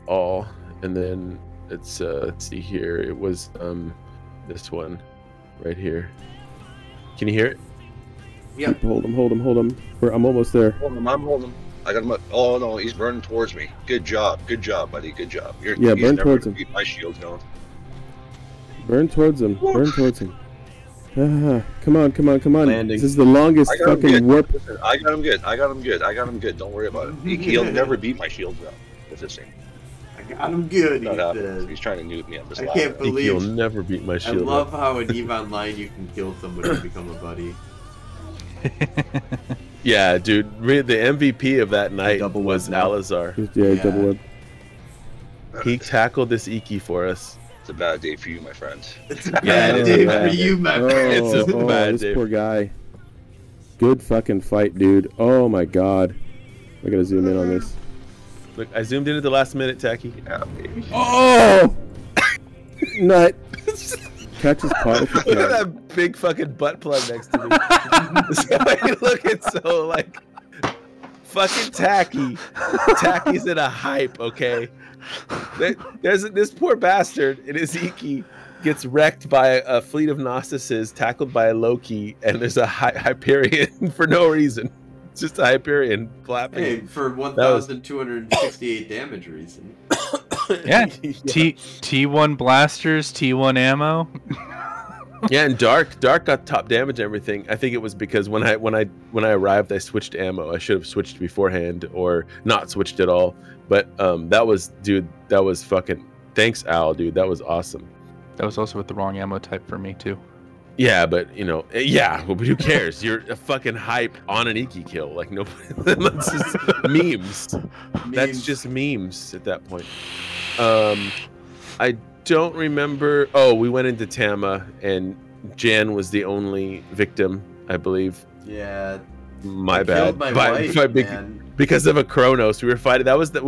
all, and then it's let's see here. It was this one, right here. Can you hear it? Yeah. Hold him. I'm almost there. I'm holding him. I got him up. Oh no, he's burning towards me. Good job, buddy. Good job. Burn towards him. My shield's going. Burn towards him. Come on. Landing. This is the longest fucking warp. I got him good. Don't worry about it. He'll never beat my shield though. That's the same. I got him good. He's trying to nuke me on this. I can't believe he'll never beat my shield. I love how in EVE Online you can kill somebody and become a buddy. Yeah, dude. The MVP of that night was Alazar. Yeah, double web. He tackled this Iki for us. It's a bad day for you, my friends. It's a bad day for you, my friend. It's a bad this day. Poor guy. Good fucking fight, dude. Oh my god. I gotta zoom in on this. Look, I zoomed in at the last minute, Tacky. Yeah, baby. Oh! Nut. Catch his pot if you Look at can. that big fucking butt plug next to me. So looking so like fucking Tacky. Tacky's in a hype, okay? There's this poor bastard in his Iki gets wrecked by a fleet of Gnostices, tackled by a Loki, and there's a Hyperion for no reason. It's just a Hyperion flapping. Hey, for 1,268 damage reason. Yeah, T1 blasters, T1 ammo. Yeah, and Dark got top damage and everything. I think it was because when I arrived, I switched ammo. I should have switched beforehand or not switched at all. But that was fucking thanks, Al, dude. That was awesome. That was also with the wrong ammo type for me too. Yeah, but but who cares? You're a fucking hype on an Iki kill. Like nobody. That's just memes. That's just memes at that point. I don't remember. Oh, we went into Tama, and Jan was the only victim, I believe. Yeah, My I bad. killed my wife, man. Because of a Kronos, we were fighting. That was that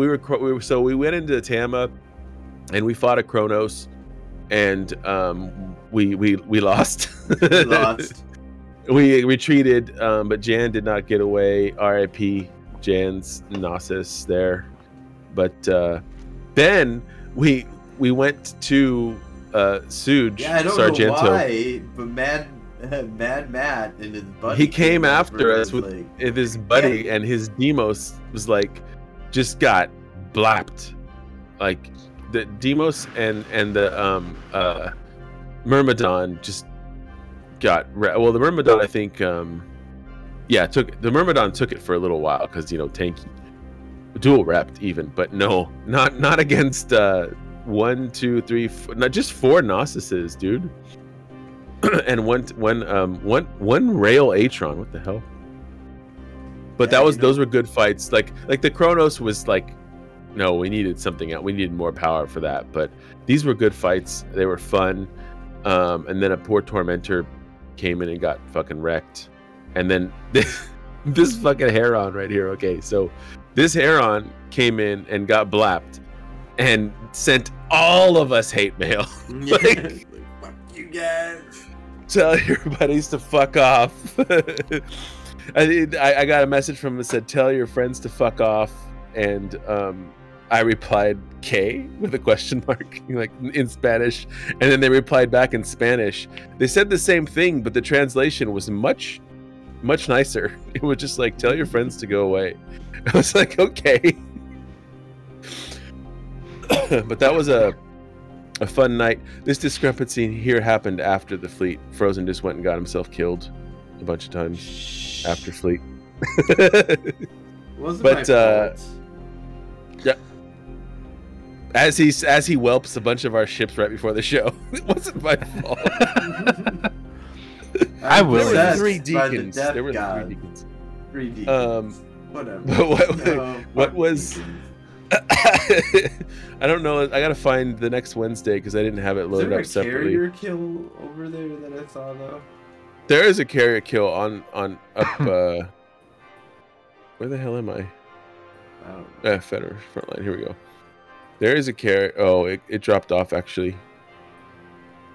so we went into Tama, and we fought a Kronos, and we lost. We lost. We retreated, but Jan did not get away. R.I.P. Jan's Gnosis there. But then we went to Suge. Yeah, I don't Sargento. know why, but Mad Matt and his buddy. He came after us with like, his buddy, and his Demos was like, just got blapped. Like the Demos and the Myrmidon just got well. The Myrmidon, I think, Myrmidon took it for a little while because tanky, dual repped even, but no, not against 1, 2, 3, not just 4 Gnosises, dude. And one rail Atron. What the hell? But Yeah, those were good fights. Like the Kronos was like, no, we needed something else. We needed more power for that. But these were good fights. They were fun. And then a poor Tormentor came in and got fucking wrecked. And then this fucking Heron right here. Okay, so this Heron came in and got blapped and sent all of us hate mail. like, fuck you guys. Tell your buddies to fuck off. I got a message from him that said, tell your friends to fuck off. And I replied K with a question mark, like in Spanish. And then they replied back in Spanish. They said the same thing, but the translation was much nicer. It was just like, tell your friends to go away. I was like, okay. But that was a fun night. This discrepancy here happened after the fleet. Frozen just went and got himself killed a bunch of times after fleet. Wasn't my fault. Yeah. As he whelps a bunch of our ships right before the show. It wasn't my fault. I will. There were 3 deacons. The There were God. 3 deacons. 3 deacons. Whatever. But what was? Deacons. I don't know. I gotta find the next Wednesday because I didn't have it loaded up Is there a separately. carrier kill over there that I saw though? There is a carrier kill on up. Where the hell am I? I don't know. Federer frontline. Here we go. There is a carrier. Oh, it dropped off actually.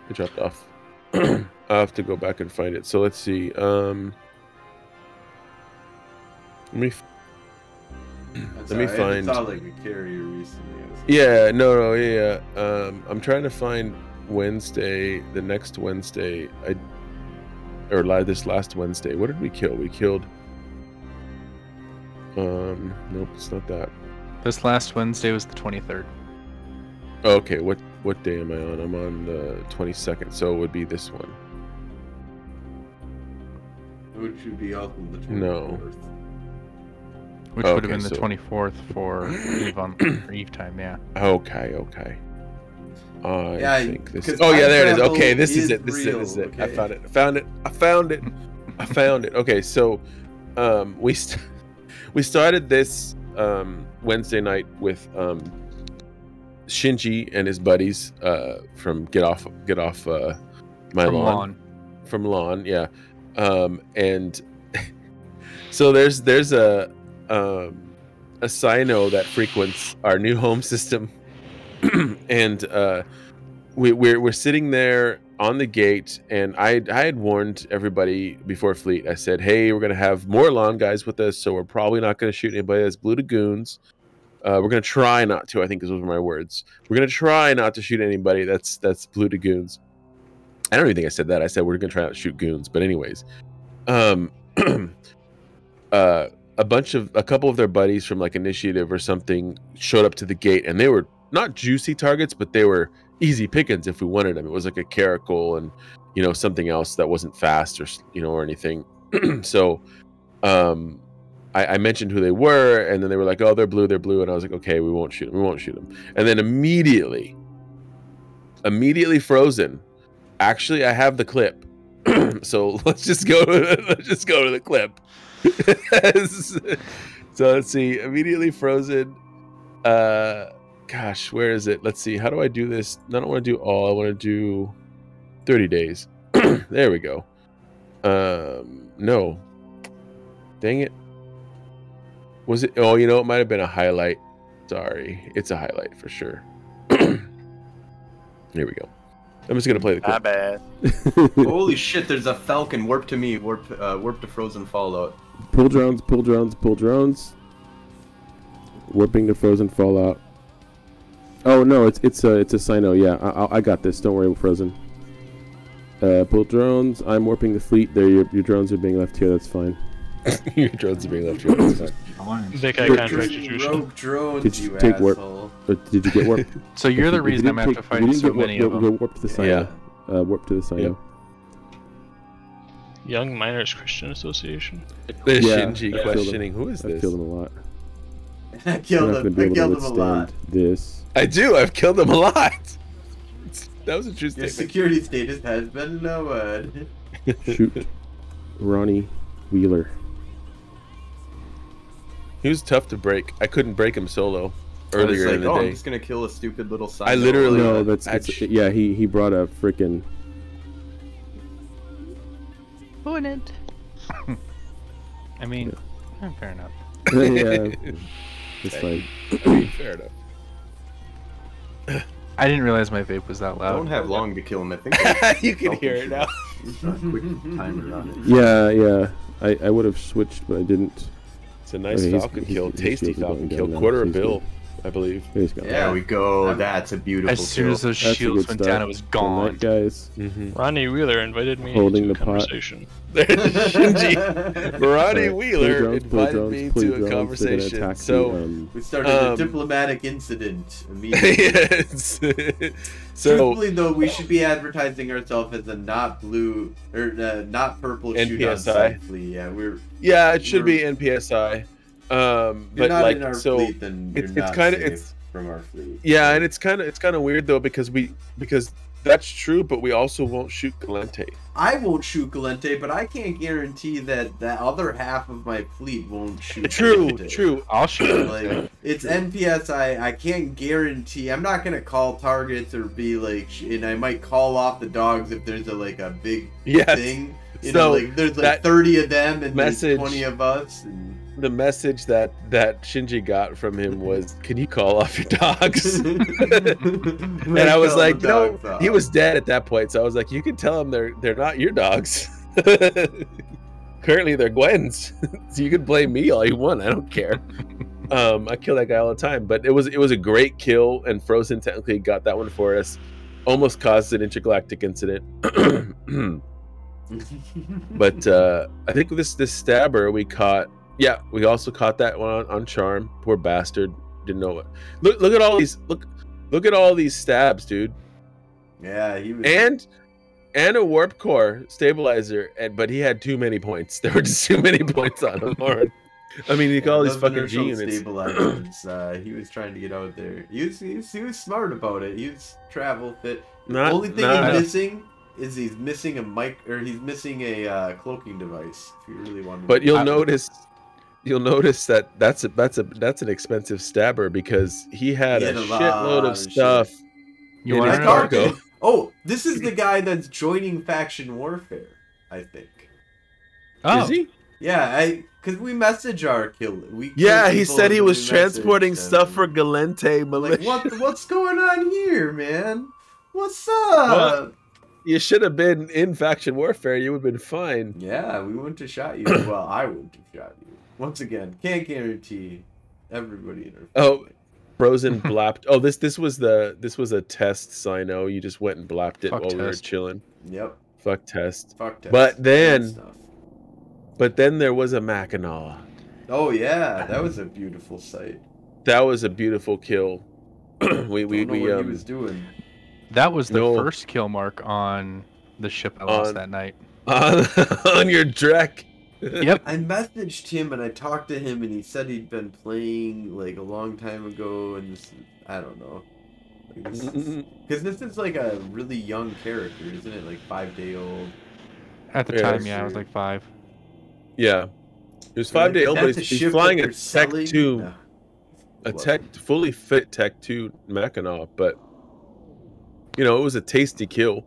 It dropped off. I'll have to go back and find it. So let's see. Let me find. I saw like a carrier recently. Yeah, yeah. I'm trying to find Wednesday, the next Wednesday. This last Wednesday. What did we kill? We killed. Nope, it's not that. This last Wednesday was the 23rd. Okay, what day am I on? I'm on the 22nd, so it would be this one. Which would be also the 24th. No. Which would have been the 24th for Eve time, yeah. Okay. Yeah, I think this. 'cause Oh yeah, there it is. travel Okay, this is is it. This real, is it. okay? I found it. Okay, so we started this Wednesday night with Shinji and his buddies from Get Off My Lawn. From Lawn, yeah. And so there's a Sino that frequents our new home system, and we're sitting there on the gate, and I had warned everybody before fleet. I said, hey, we're gonna have more Lawn guys with us, so we're probably not gonna shoot anybody that's Blue Lagoons. We're gonna try not to. I think those were my words. We're gonna try not to shoot anybody that's Blue Lagoons. I don't even think I said that. I said we're gonna try not to shoot goons. But anyways, a couple of their buddies from like Initiative or something showed up to the gate, and they were not juicy targets, but they were easy pickings if we wanted them. It was like a Caracal and something else that wasn't fast or or anything. So I mentioned who they were, and then they were like, oh, they're blue, and I was like, okay, we won't shoot them. And then immediately Frozen. Actually, I have the clip, so let's just go to the clip. So let's see. Immediately Frozen. Gosh, where is it? Let's see. How do I do this? I don't want to do all. I want to do 30 days. There we go. No. Dang it. Was it? Oh, you know, it might have been a highlight. Sorry, it's a highlight for sure. Here we go. I'm just gonna play the My clip. bad. Holy shit! There's a falcon. Warp to me. Warp to Frozen Fallout. Pull drones, pull drones, pull drones. Warping to Frozen Fallout. Oh no, it's a Sino. Yeah, I got this. Don't worry, Frozen. Pull drones. I'm warping the fleet. There, your drones are being left here. That's fine. Your drones are being left here. That's fine. Vic, I can't execution. Rogue drones, Did you you take warp? asshole. Or did you get warp? So you're the If you reason I'm didn't after take- if fighting you didn't so get warp, many of go them. warp to the Sino. Warp to the Sino. Young Miners Christian Association. The Yeah, Shinji I killed questioning, who is I've this? killed him a lot. I You're killed not him. gonna I be able killed to him a lot. withstand this. I do. I've killed them a lot. That was a true Your statement. security status has been lowered. Shoot, Ronnie Wheeler. He was tough to break. I couldn't break him solo I was earlier like, in the I'm day. just gonna kill a stupid little side. I literally- No, that's I'd it's, yeah. He brought a freaking. Opponent. I mean, fair enough. Yeah, it's fine. I mean, fair enough. I didn't realize my vape was that I don't loud. have long to kill him. I think. You can hear it now. Quick timer on it. Yeah. I would have switched, but I didn't. It's a nice Okay, he's- Falcon he's- kill. he's Tasty shields are Falcon going kill. down now, Quarter so a he's bill, good. I believe. There he's got There we go. That's a beautiful As soon as kill. those That's a shields good went start. down, it was Good gone. night, guys. Mm-hmm. Ronnie Wheeler invited me Holding into the a pot. conversation. Shinji. Ronnie Alright, Wheeler pull drones, invited me pull to drones, a they're gonna conversation. attack So, the, We started a Um, diplomatic incident immediately. yes. So, Truthfully, though, we should be advertising ourselves as a not blue or not purple shoot on NPSI. sight fleet. Yeah, we're. yeah, it should be NPSI. You're But not like, in our so fleet, then you're it's not kinda- safe it's- from our fleet. yeah, and it's kind of weird though because that's true, but we also won't shoot Galente. I won't shoot Galente, but I can't guarantee that the other half of my fleet won't shoot. True, Galente. true. I'll shoot. Like, it's NPSI. I can't guarantee. I'm not gonna call targets or be like, and I might call off the dogs if there's a big Yes. thing. You So, know, like there's like that 30 of them and message- there's 20 of us. And... The message that Shinji got from him was, "Can you call off your dogs?" And I was like, no, he was dead at that point. So I was like, you can tell him they're not your dogs. Currently, they're Gwen's. So you can blame me all you want. I don't care. I kill that guy all the time. But it was a great kill, and Frozen technically got that one for us. Almost caused an intergalactic incident. But I think this stabber we caught. Yeah, we also caught that one on Charm. Poor bastard, didn't know it. Look at all these look at all these stabs, dude. Yeah, he was. And a warp core stabilizer, but he had too many points. There were just too many points on him. I mean, you got all these those fucking inertial G units. stabilizers, he was trying to get out there. He was smart about it. He was travel fit. Not- the only thing not- he's missing is he's missing a cloaking device. If you really want to. But you'll notice that that's an expensive stabber because he had He a had a shitload lot of of stuff. You in want his to I talked cargo. to- Oh, this is the guy that's joining faction warfare. I think. Oh, Is he? Yeah, because we message our killer. Yeah, he said he was transporting stuff for Galente militia. Like, what's going on here, man? What's up? You should have been in faction warfare. You would have been fine. Yeah, we wouldn't have shot you. Well, I wouldn't have shot you. Once again, can't guarantee everybody in our Oh, family. Frozen blapped. Oh, this was a test Sino. You just went and blapped it Fuck while we were test. chilling. Yep. Fuck test. Fuck that. But then- Bad stuff. But then there was a Mackinac. Oh yeah, that was a beautiful sight. That was a beautiful kill. we Don't know what he was doing. that was the No. first kill mark on the ship I lost On- that night. on your Drek. Yep. I messaged him and I talked to him and he said he'd been playing like a long time ago and this, I don't know. Because this is like a really young character, isn't it? Like 5-day-old. At the Yeah, time, that's yeah, I was true. like 5. Yeah. He was 5 day old, but That's a he's ship flying that a they're Tech selling? 2. No. A fully fit Tech 2 Mackinac, but it was a tasty kill.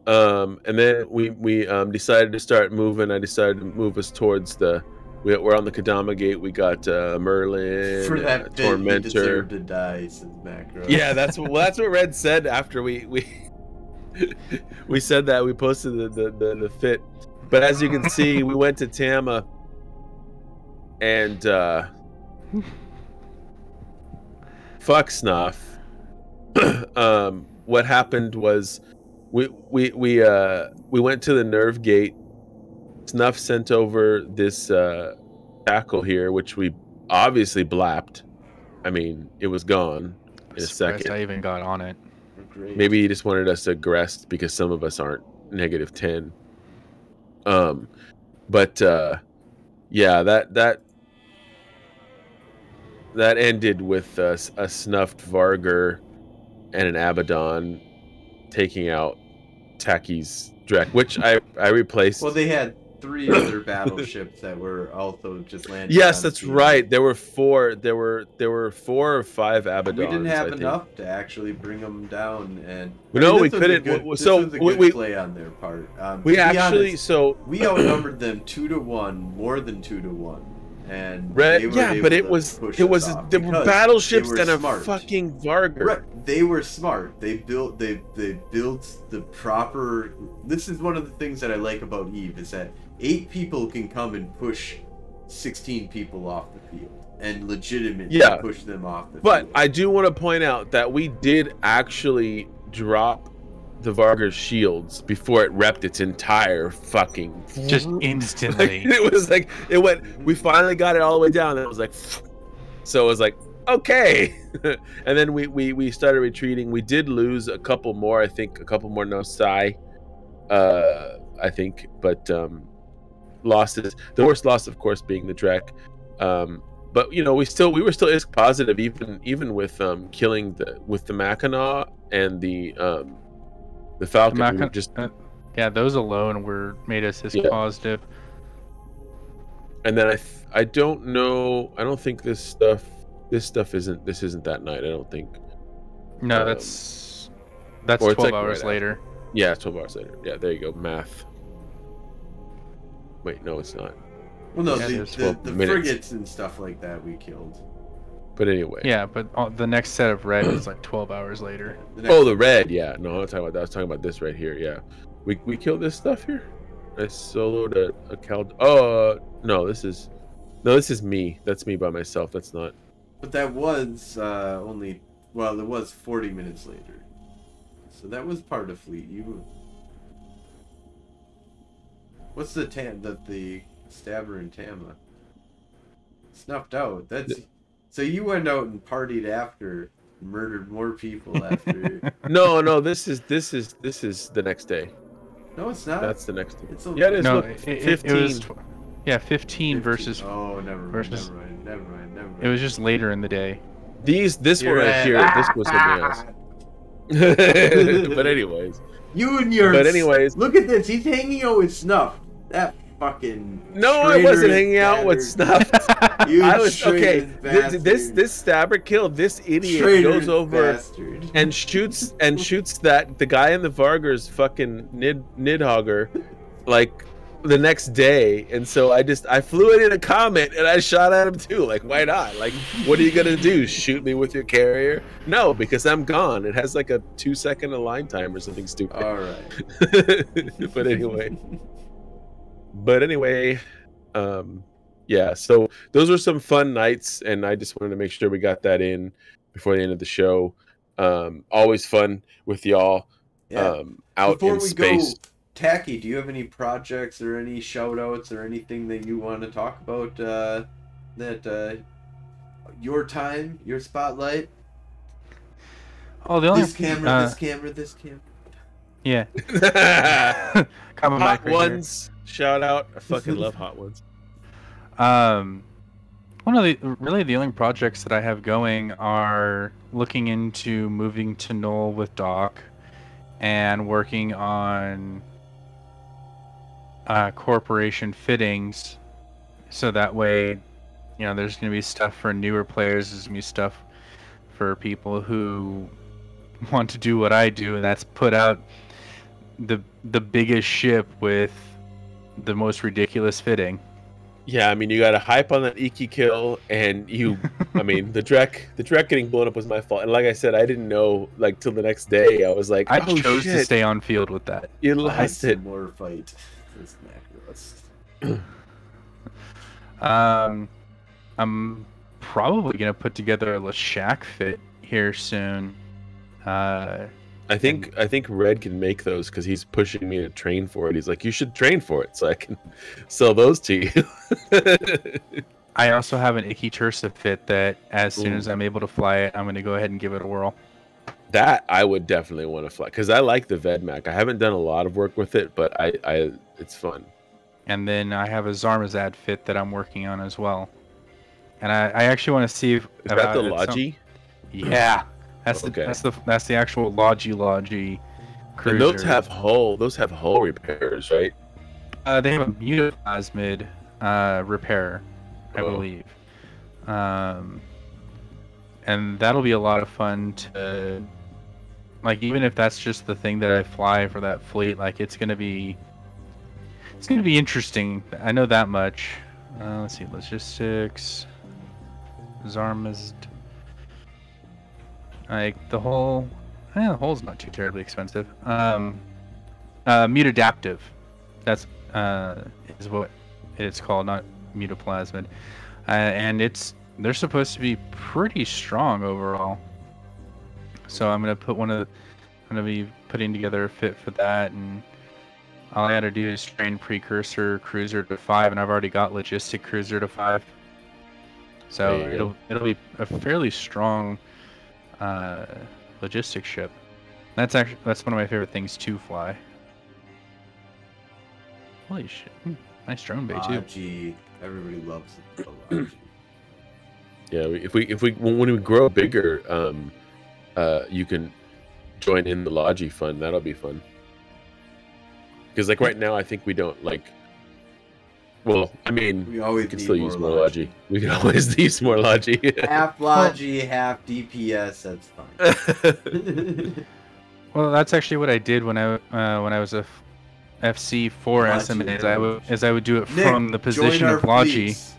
And then we decided to start moving. I decided to move us towards the We're on the Kadama Gate. We got Merlin, For that bit, he Tormentor. deserved to die, says Macro. Yeah, that's what Red said after we we said that. We posted the fit. But as you can see, we went to Tama, and fuck Snuff. What happened was we went to the Nerve Gate. Snuff sent over this tackle here, which we obviously blapped. I mean, it was gone in a second. I even got on it. Great. Maybe he just wanted us to aggress because some of us aren't -10. Yeah, that ended with a snuffed Vargur and an Abaddon taking out Tacky's Drek, which I replaced. Well, they had 3 other battleships that were also just landing. Yes, on that's the field. right. There were 4. There were 4 or 5 Abaddons. We didn't have I think. enough to actually bring them down, and No, we this was a couldn't. good- So this was a good we play on their part. we to be actually honest, we outnumbered them 2-1, more than 2-1, and they were able but it to was push it us was off there were because battleships they were and a smart. fucking Vargur. Right, they were smart. They built the proper. This is one of the things that I like about Eve is that 8 people can come and push 16 people off the field and legitimately push them off the field. But I do want to point out that we did actually drop the Vargur's shields before it repped its entire fucking Just instantly. it was like it went. We finally got it all the way down. And it was like, so it was like okay, and then we started retreating. We did lose a couple more. I think a couple more Nosai. I think, but losses. The worst loss, of course, being the Drek. But you know, we were still ISK positive, even with killing the Mackinac and the Falcon. We were just yeah, those alone made us ISK positive. And then I don't know. I don't think this stuff isn't that night. I don't think. No, that's or 12 it's like hours right later. Yeah, 12 hours later. Yeah, there you go. Math. Wait, no, it's not. Well, no, Yeah, the minutes. frigates and stuff like that we killed. But anyway. Yeah, but the next set of red is like 12 hours later. The red. Yeah, no, I'm not talking about that. I was talking about this right here. Yeah, we killed this stuff here. I soloed a Cal. Oh no, this is me. That's me by myself. That's not. But that was only. Well, it was 40 minutes later. So that was part of fleet. What's the stabber in Tama? Snuffed out. So you went out and partied after, murdered more people after. No, this is the next day. No, it's not. That's the next day. It's Yeah, it is. No, Look, it 15. was 15 versus. Oh, never mind. It was just later in the day. This one right here. This was something else. But anyways. You and yours. But anyways. Look at this. He's hanging out with Snuff. That fucking. No, I wasn't hanging out with Snuff. You I was okay. bastard. This stabber killed this idiot. Traitorous Goes over bastard. and shoots the guy in the Vargur's fucking Nidhogger, like the next day. And so I flew it in a comment and I shot at him too. Like, why not? Like, what are you gonna do? Shoot me with your carrier? No, because I'm gone. It has like a 2-second align time or something stupid. All right. But anyway, yeah. So those were some fun nights, and I just wanted to make sure we got that in before the end of the show. Always fun with y'all. Yeah. Out Before in we space. go, Tacky, do you have any projects or any shout outs or anything that you want to talk about your time, your spotlight? Oh, the only This camera. Yeah. Come on, Hot Mike, right Ones. Shout out. I fucking love Hot Ones. One of the only projects that I have going are looking into moving to Knoll with Doc and working on corporation fittings, so that way, you know, there's going to be stuff for newer players, there's going to be stuff for people who want to do what I do, and that's put out the biggest ship with the most ridiculous fitting. Yeah, I mean, you got to hype on that Iki kill, and you, I mean, the Drek getting blown up was my fault. And like I said, I didn't know, like, till the next day. I was like, I oh, chose to shit, stay on field with that. you I had lost it. some more fight. This Macross. I'm probably gonna put together a Lashak fit here soon. I think Red can make those because he's pushing me to train for it. He's like, you should train for it so I can sell those to you. I also have an Icky Tursa fit that as soon Ooh. as I'm able to fly it, I'm gonna go ahead and give it a whirl. That I would definitely want to fly because I like the Vedmak. I haven't done a lot of work with it, but I it's fun. And then I have a Zarmazad fit that I'm working on as well. And I actually want to see if Is that the Logi? Yeah, that's Okay. that's the actual Logi cruiser. And those have hull repairs, right? They have a mutaplasmid repair, I Oh. believe. And that'll be a lot of fun to, like, even if that's just the thing that I fly for that fleet, like, it's gonna be interesting. I know that much. Let's see, logistics, Zarmazd. Like the hull's not too terribly expensive. Mutadaptive, that's is what it's called, not mutaplasmid. And they're supposed to be pretty strong overall. So I'm gonna be putting together a fit for that, and all I gotta do is train Precursor Cruiser to 5, and I've already got Logistic Cruiser to 5. So There you go. it'll be a fairly strong logistics ship. That's one of my favorite things to fly. Holy shit! Nice drone bay too. Logi. Everybody loves the Logi. Yeah, when we grow bigger, you can join in the Logi fund. That'll be fun. Because like right now, I think we don't like. Well, I mean, We always we can need still use more Logi. We can always use more Logi. Half Logi, half DPS. That's fine. Well, that's actually what I did when I was a FC for Logi, SMAs. yeah. I would do it Nick, from the position join our of Logi. fleets.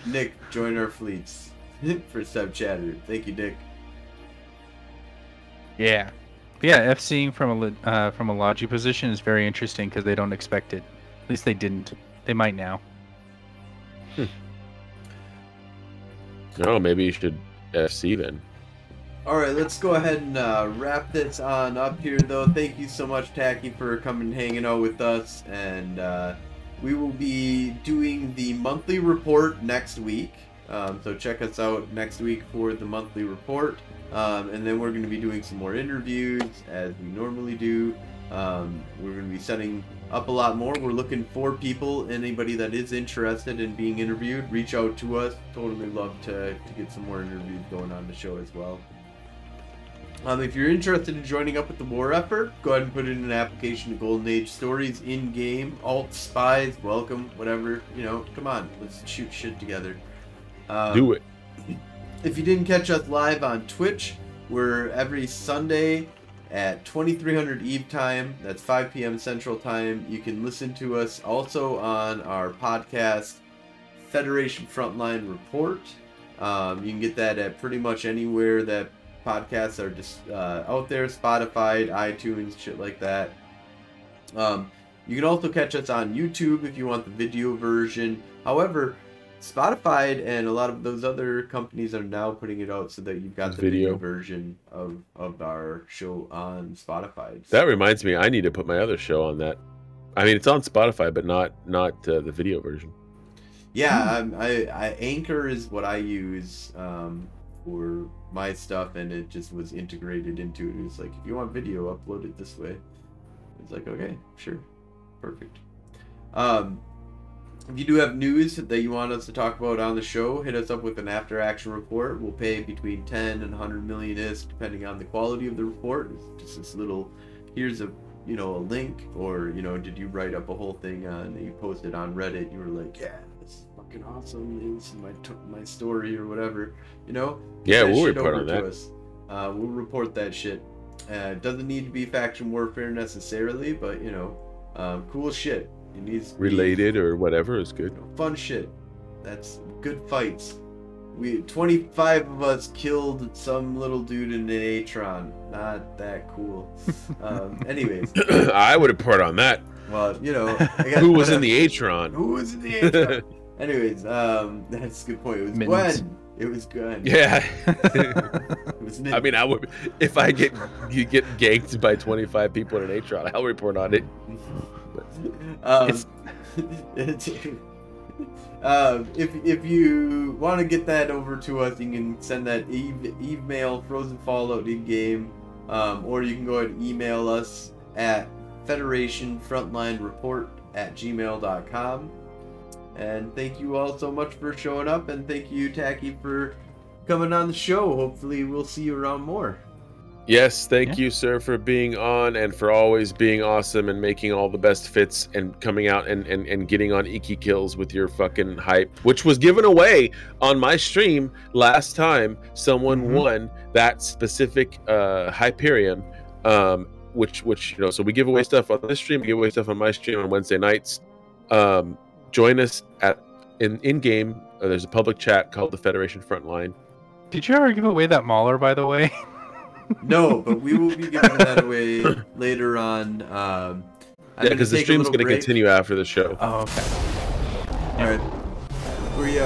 Nick, join our fleets for sub chatter. Thank you, Nick. Yeah, but yeah. FCing from a Logi position is very interesting because they don't expect it. At least they didn't. They might now. Oh, maybe you should FC then. All right, let's go ahead and wrap this on up here, though. Thank you so much, Tacky, for coming and hanging out with us. And we will be doing the monthly report next week. So check us out next week for the monthly report. And then we're going to be doing some more interviews, as we normally do. We're going to be setting up a lot more. We're looking for people. Anybody that is interested in being interviewed, reach out to us. Totally love to get some more interviews going on the show as well. If you're interested in joining up with the war effort, go ahead and put in an application to Guldan Age Stories in-game. Alt spies, welcome, whatever. You know, come on, let's shoot shit together. Do it. If you didn't catch us live on Twitch, we're every Sunday at 2300 Eve time. That's 5 p.m. Central Time. You can listen to us also on our podcast, Federation Frontline Report. You can get that at pretty much anywhere that podcasts are just out there, Spotify, iTunes, shit like that. You can also catch us on YouTube if you want the video version. However, Spotify and a lot of those other companies are now putting it out so that you've got the video version of our show on Spotify. That reminds me, I need to put my other show on that. I mean, it's on Spotify, but not the video version. Yeah, I Anchor is what I use for my stuff, and it just was integrated into it. It was like, if you want video, upload it this way. It's like, okay, sure, perfect. If you do have news that you want us to talk about on the show, hit us up with an after action report. We'll pay between 10 and 100 million ISK, depending on the quality of the report. It's just this little, here's a link, or did you write up a whole thing that you posted on Reddit? You were like, yeah, this is fucking awesome. This is my story or whatever. Yeah, That we'll shit report over on to that. us. We'll report that shit. It doesn't need to be faction warfare necessarily, but cool shit. It needs to be Related or whatever is good. fun shit. That's good fights. 25 of us killed some little dude in an Atron. Not that cool. Anyways. I would report on that. Well, you know. Who was in the Atron? Who was in the Atron? Anyways, that's a good point. It was Mittens. Gwen. It was Gwen. Yeah. It was I mean, I would if you get ganked by 25 people in an Atron, I'll report on it. If you want to get that over to us, you can send that email Frozen Fallout in game, or you can go ahead and email us at federationfrontlinereport@gmail.com. And thank you all so much for showing up, and thank you, Tacky, for coming on the show. Hopefully we'll see you around more. Yes, thank you, sir, for being on and for always being awesome and making all the best fits and coming out and getting on Iki kills with your fucking hype, which was given away on my stream last time. Someone won that specific Hyperion, which you know. So we give away stuff on this stream, we give away stuff on my stream on Wednesday nights. Join us in game. There's a public chat called the Federation Frontline. Did you ever give away that Mauler, by the way? No, but we will be giving that away later on. Yeah, because the stream's going to continue after the show. Oh, okay. All right. We